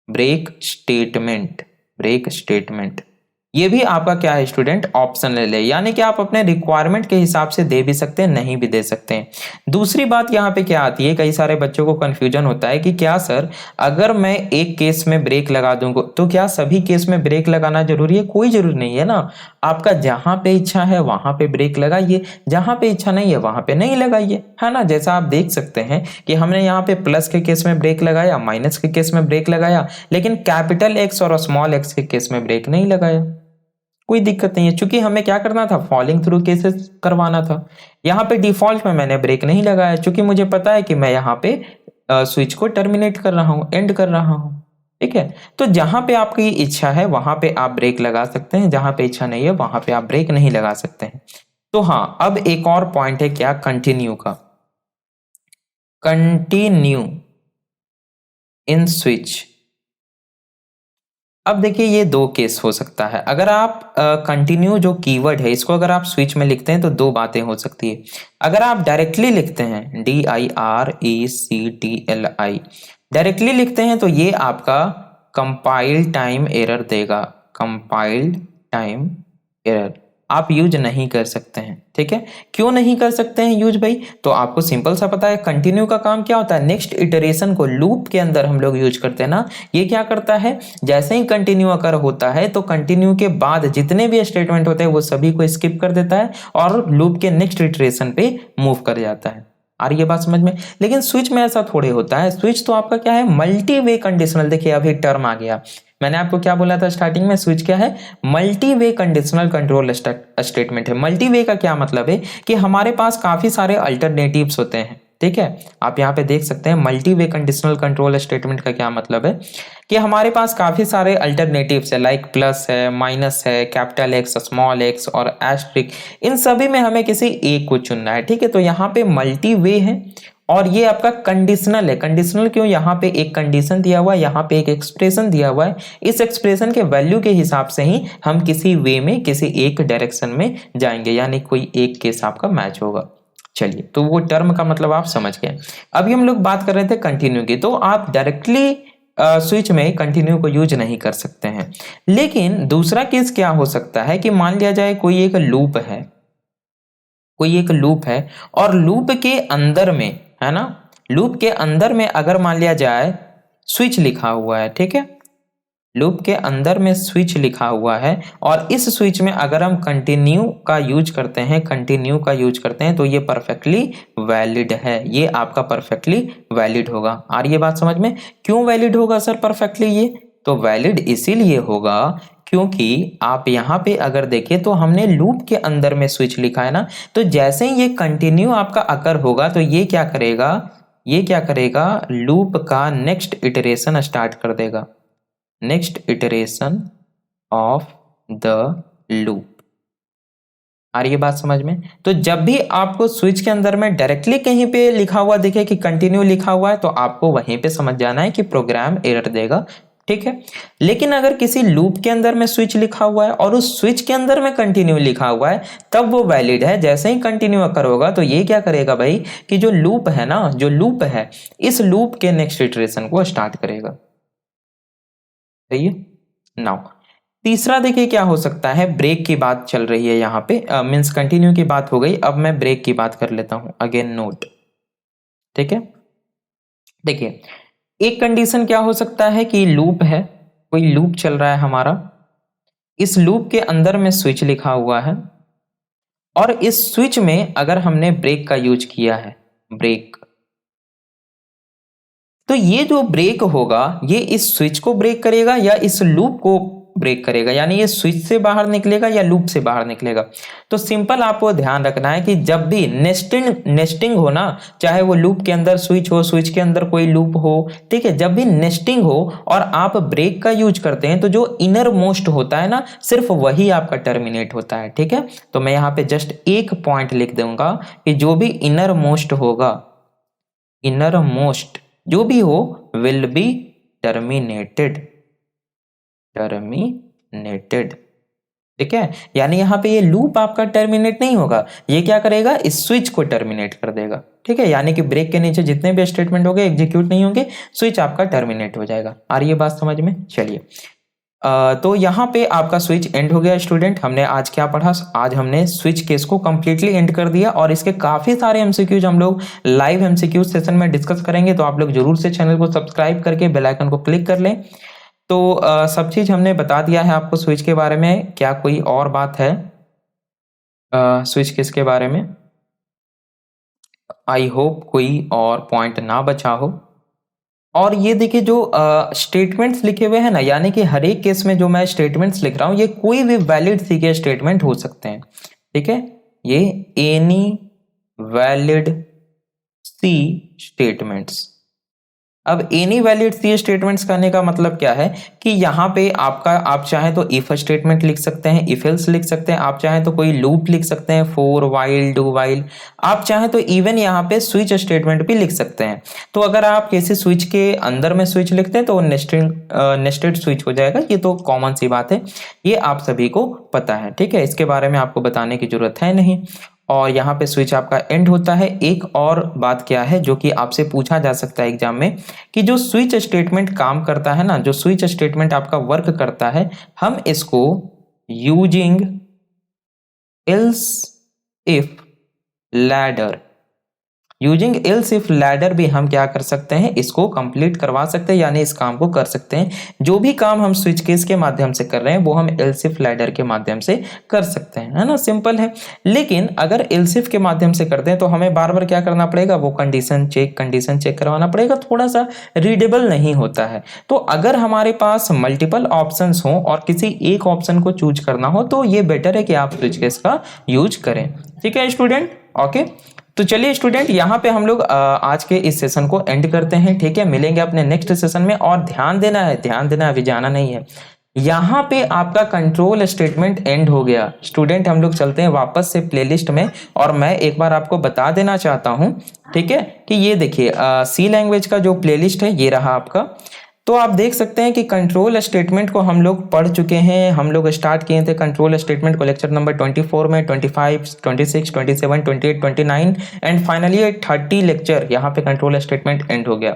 ब्रेक स्टेटमेंट ये भी आपका क्या है स्टूडेंट, ऑप्शनल है, यानी कि आप अपने रिक्वायरमेंट के हिसाब से दे भी सकते हैं नहीं भी दे सकते हैं। दूसरी बात यहाँ पे क्या आती है, कई सारे बच्चों को कंफ्यूजन होता है कि क्या सर अगर मैं एक केस में ब्रेक लगा दूंगा तो क्या सभी केस में ब्रेक लगाना जरूरी है? कोई जरूरी नहीं है ना, आपका जहां पे इच्छा है वहां पे ब्रेक लगाइए, जहां पे इच्छा नहीं है वहां पे नहीं लगाइए, है ना। जैसा आप देख सकते हैं कि हमने यहाँ पे प्लस के केस में ब्रेक लगाया, माइनस के केस में ब्रेक लगाया, लेकिन कैपिटल एक्स और स्मॉल एक्स के केस में ब्रेक नहीं लगाया। कोई दिक्कत नहीं है, क्योंकि हमें क्या करना था, फॉलिंग थ्रू केसेस करवाना था। यहाँ पे डिफॉल्ट में मैंने ब्रेक नहीं लगाया, क्योंकि मुझे पता है कि मैं यहाँ पे स्विच को टर्मिनेट कर रहा हूँ, एंड कर रहा हूँ। ठीक है, तो जहां पे आपकी इच्छा है वहां पे आप ब्रेक लगा सकते हैं, जहां पे इच्छा नहीं है वहां पे आप ब्रेक नहीं लगा सकते हैं। तो हाँ, अब एक और पॉइंट है क्या, कंटिन्यू का। Continue in switch. अब देखिए ये दो केस हो सकता है। अगर आप कंटिन्यू जो कीवर्ड है इसको अगर आप स्विच में लिखते हैं तो दो बातें हो सकती है। अगर आप डायरेक्टली लिखते हैं DIRECTLI, डायरेक्टली लिखते हैं तो ये आपका कंपाइल टाइम एरर देगा। कंपाइल टाइम एरर आप यूज नहीं कर सकते हैं। ठीक है, क्यों नहीं कर सकते हैं यूज भाई? तो आपको सिंपल सा पता है, कंटिन्यू का काम क्या होता है, नेक्स्ट इटरेशन को लूप के अंदर हम लोग यूज करते हैं ना। ये क्या करता है, जैसे ही कंटिन्यू अगर होता है तो कंटिन्यू के बाद जितने भी स्टेटमेंट होते हैं वो सभी को स्किप कर देता है और लूप के नेक्स्ट इटरेशन पे मूव कर जाता है। आ रही है बात समझ में? लेकिन स्विच में ऐसा थोड़े होता है। स्विच तो आपका क्या है, मल्टी वे कंडीशनल। देखिए अभी टर्म आ गया, मैंने आपको क्या बोला था स्टार्टिंग में, स्विच क्या है, मल्टी वे कंडीशनल कंट्रोल स्टेटमेंट है। मल्टी वे का क्या मतलब है कि हमारे पास काफी सारे अल्टरनेटिव्स होते हैं। ठीक है, आप यहाँ पे देख सकते हैं मल्टी वे कंडीशनल कंट्रोल स्टेटमेंट का क्या मतलब है कि हमारे पास काफी सारे अल्टरनेटिव्स है, लाइक प्लस है, माइनस है, कैपिटल एक्स, स्मॉल एक्स और एस्ट्रिक। इन सभी में हमें किसी एक को चुनना है। ठीक है, तो यहाँ पे मल्टी वे है और ये आपका कंडीशनल है। कंडीशनल क्यों, यहाँ पे एक कंडीशन दिया हुआ है, यहाँ पे एक एक्सप्रेशन दिया हुआ है। इस एक्सप्रेशन के वैल्यू के हिसाब से ही हम किसी वे में किसी एक डायरेक्शन में जाएंगे, यानी कोई एक केस आपका मैच होगा। चलिए, तो वो टर्म का मतलब आप समझ गए। अभी हम लोग बात कर रहे थे कंटिन्यू की, तो आप डायरेक्टली स्विच में कंटिन्यू को यूज नहीं कर सकते हैं। लेकिन दूसरा केस क्या हो सकता है कि मान लिया जाए कोई एक लूप है, कोई एक लूप है और लूप के अंदर में, है ना, लूप के अंदर में अगर मान लिया जाए स्विच लिखा हुआ है। ठीक है, लूप के अंदर में स्विच लिखा हुआ है और इस स्विच में अगर हम कंटिन्यू का यूज करते हैं, कंटिन्यू का यूज करते हैं तो ये परफेक्टली वैलिड है। ये आपका परफेक्टली वैलिड होगा। आ रही है बात समझ में? क्यों वैलिड होगा सर परफेक्टली? ये तो वैलिड इसीलिए होगा क्योंकि आप यहाँ पे अगर देखें तो हमने लूप के अंदर में स्विच लिखा है ना, तो जैसे ही ये कंटिन्यू आपका अकर होगा तो ये क्या करेगा, ये क्या करेगा, लूप का नेक्स्ट इटरेशन स्टार्ट कर देगा। Next iteration of the loop. आ रही है बात समझ में? तो जब भी आपको स्विच के अंदर में डायरेक्टली कहीं पे लिखा हुआ दिखे कि कंटिन्यू लिखा हुआ है तो आपको वहीं पे समझ जाना है कि प्रोग्राम एरर देगा। ठीक है, लेकिन अगर किसी लूप के अंदर में स्विच लिखा हुआ है और उस स्विच के अंदर में कंटिन्यू लिखा हुआ है तब वो वैलिड है। जैसे ही कंटिन्यू अकर होगा तो ये क्या करेगा भाई कि जो लूप है ना, जो लूप है, इस लूप के नेक्स्ट इटरेशन को स्टार्ट करेगा। सही है। नाउ तीसरा देखिए क्या हो सकता है, ब्रेक की बात चल रही है यहाँ पे, मीन्स कंटिन्यू की बात हो गई, अब मैं ब्रेक की बात कर लेता हूं। Again note. ठीक है, देखिए एक कंडीशन क्या हो सकता है कि लूप है, कोई लूप चल रहा है हमारा, इस लूप के अंदर में स्विच लिखा हुआ है और इस स्विच में अगर हमने ब्रेक का यूज किया है, ब्रेक, तो ये जो ब्रेक होगा ये इस स्विच को ब्रेक करेगा या इस लूप को ब्रेक करेगा, यानी ये स्विच से बाहर निकलेगा या लूप से बाहर निकलेगा। तो सिंपल आपको ध्यान रखना है कि जब भी नेस्टिंग हो ना, चाहे वो लूप के अंदर स्विच हो, स्विच के अंदर कोई लूप हो, ठीक है, जब भी नेस्टिंग हो और आप ब्रेक का यूज करते हैं तो जो इनर मोस्ट होता है ना, सिर्फ वही आपका टर्मिनेट होता है। ठीक है, तो मैं यहाँ पे जस्ट एक पॉइंट लिख दूंगा कि जो भी इनर मोस्ट होगा, इनर मोस्ट जो भी हो, विल बी टर्मिनेटेड। टर्मिनेटेड। ठीक है, यानी यहां पे ये लूप आपका टर्मिनेट नहीं होगा, ये क्या करेगा, इस स्विच को टर्मिनेट कर देगा। ठीक है, यानी कि ब्रेक के नीचे जितने भी स्टेटमेंट होंगे एग्जीक्यूट नहीं होंगे, स्विच आपका टर्मिनेट हो जाएगा। आ रही है बात समझ में? चलिए, तो यहाँ पे आपका स्विच एंड हो गया स्टूडेंट। हमने आज क्या पढ़ा, आज हमने स्विच केस को कंप्लीटली एंड कर दिया और इसके काफी सारे एमसीक्यूज हम लोग लाइव एमसीक्यूज सेशन में डिस्कस करेंगे। तो आप लोग जरूर से चैनल को सब्सक्राइब करके बेल आइकन को क्लिक कर लें। तो सब चीज हमने बता दिया है आपको स्विच के बारे में। क्या कोई और बात है स्विच केस के बारे में? आई होप कोई और पॉइंट ना बचा हो। और ये देखिए जो स्टेटमेंट्स लिखे हुए हैं ना, यानी कि हर एक केस में जो मैं स्टेटमेंट्स लिख रहा हूं ये कोई भी वैलिड सी के स्टेटमेंट हो सकते हैं। ठीक है, ये एनी वैलिड सी स्टेटमेंट्स, अब एनी वैलिड सी स्टेटमेंट्स करने का मतलब क्या है कि यहाँ पे आपका आप चाहें तो इफ स्टेटमेंट लिख सकते हैं, इफ एल्स लिख सकते हैं, आप चाहें तो कोई लूप लिख सकते हैं, फॉर, व्हाइल, डू व्हाइल, आप चाहें तो इवन यहाँ पे स्विच स्टेटमेंट भी लिख सकते हैं। तो अगर आप किसी स्विच के अंदर में स्विच लिखते हैं तो नेस्टेड स्विच हो जाएगा, ये तो कॉमन सी बात है, ये आप सभी को पता है, ठीक है, इसके बारे में आपको बताने की जरूरत है नहीं। और यहाँ पे स्विच आपका एंड होता है। एक और बात क्या है जो कि आपसे पूछा जा सकता है एग्जाम में, कि जो स्विच स्टेटमेंट काम करता है ना, जो स्विच स्टेटमेंट आपका वर्क करता है, हम इसको using else if ladder, using else if ladder भी हम क्या कर सकते हैं, इसको कंप्लीट करवा सकते हैं, यानी इस काम को कर सकते हैं। जो भी काम हम स्विच केस के माध्यम से कर रहे हैं वो हम एल्स इफ लैडर के माध्यम से कर सकते हैं, है ना, सिंपल है। लेकिन अगर एल्स इफ के माध्यम से करते हैं तो हमें बार बार क्या करना पड़ेगा, वो कंडीशन चेक करवाना पड़ेगा, थोड़ा सा रीडेबल नहीं होता है। तो अगर हमारे पास मल्टीपल ऑप्शंस हो और किसी एक ऑप्शन को चूज करना हो तो ये बेटर है कि आप स्विच केस का यूज करें, ठीक है स्टूडेंट, ओके। तो चलिए स्टूडेंट, यहाँ पे हम लोग आज के इस सेशन को एंड करते हैं, ठीक है, मिलेंगे अपने नेक्स्ट सेशन में। और ध्यान देना है, अभी जाना नहीं है। यहाँ पे आपका कंट्रोल स्टेटमेंट एंड हो गया स्टूडेंट, हम लोग चलते हैं वापस से प्लेलिस्ट में। और मैं एक बार आपको बता देना चाहता हूँ, ठीक है, कि ये देखिए सी लैंग्वेज का जो प्लेलिस्ट है ये रहा आपका। तो आप देख सकते हैं कि कंट्रोल स्टेटमेंट को हम लोग पढ़ चुके हैं। हम लोग स्टार्ट किए थे कंट्रोल स्टेटमेंट को लेक्चर नंबर 24 में, 25, 26, 27, 28, 29 एंड फाइनली 30 लेक्चर यहाँ पे कंट्रोल स्टेटमेंट एंड हो गया।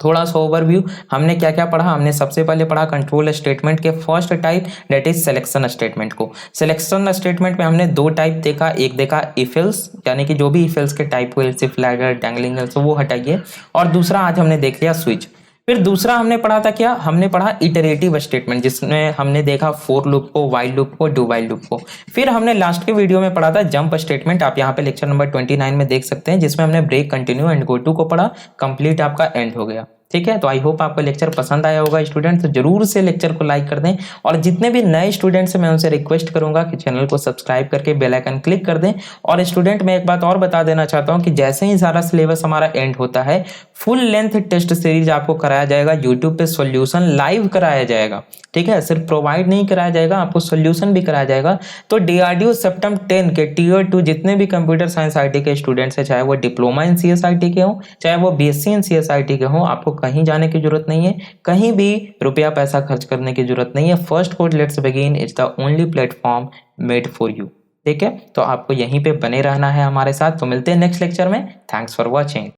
थोड़ा सा ओवरव्यू, हमने क्या क्या पढ़ा, हमने सबसे पहले पढ़ा कंट्रोल स्टेटमेंट के first type, that is selection statement को। सिलेक्शन स्टेटमेंट में हमने दो टाइप देखा, एक देखा इफ एल्स, यानी कि जो भी इफ एल्स के टाइप हुए, इफ लैडर, डैंगलिंग एल्स, वो हटाइए, और दूसरा आज हमने देख लिया स्विच। फिर दूसरा हमने पढ़ा था क्या, हमने पढ़ा इटरेटिव स्टेटमेंट, जिसमें हमने देखा फॉर लूप को, व्हाइल लूप को, डू व्हाइल लूप को। फिर हमने लास्ट के वीडियो में पढ़ा था जंप स्टेटमेंट, आप यहाँ पे लेक्चर नंबर 29 में देख सकते हैं, जिसमें हमने break, continue and go to को पढ़ा, कंप्लीट आपका एंड हो गया, ठीक है। तो आई होप आपको लेक्चर पसंद आया होगा स्टूडेंट, तो जरूर से लेक्चर को लाइक कर दें। और जितने भी नए स्टूडेंट्स हैं मैं उनसे रिक्वेस्ट करूंगा कि चैनल को सब्सक्राइब करके बेल आइकन क्लिक कर दें। और स्टूडेंट मैं एक बात और बता देना चाहता हूं कि जैसे ही सारा सिलेबस हमारा एंड होता है, फुल लेंथ टेस्ट सीरीज आपको कराया जाएगा, यूट्यूब पे सॉल्यूशन लाइव कराया जाएगा, ठीक है, सिर्फ प्रोवाइड नहीं कराया जाएगा, आपको सॉल्यूशन भी कराया जाएगा। तो डीआरडीओ सेप्टेम्बर 10 के टीयर 2 जितने भी कंप्यूटर साइंस आईटी के स्टूडेंट्स हैं, चाहे वो डिप्लोमा इन सीएसआईटी के हो, चाहे वो बीएससी इन सीएसआईटी के हो, आपको कहीं जाने की जरूरत नहीं है, कहीं भी रुपया पैसा खर्च करने की जरूरत नहीं है। First code let's begin is the only platform made for you, ठीक है। तो आपको यहीं पे बने रहना है हमारे साथ। तो मिलते हैं नेक्स्ट लेक्चर में। Thanks for watching.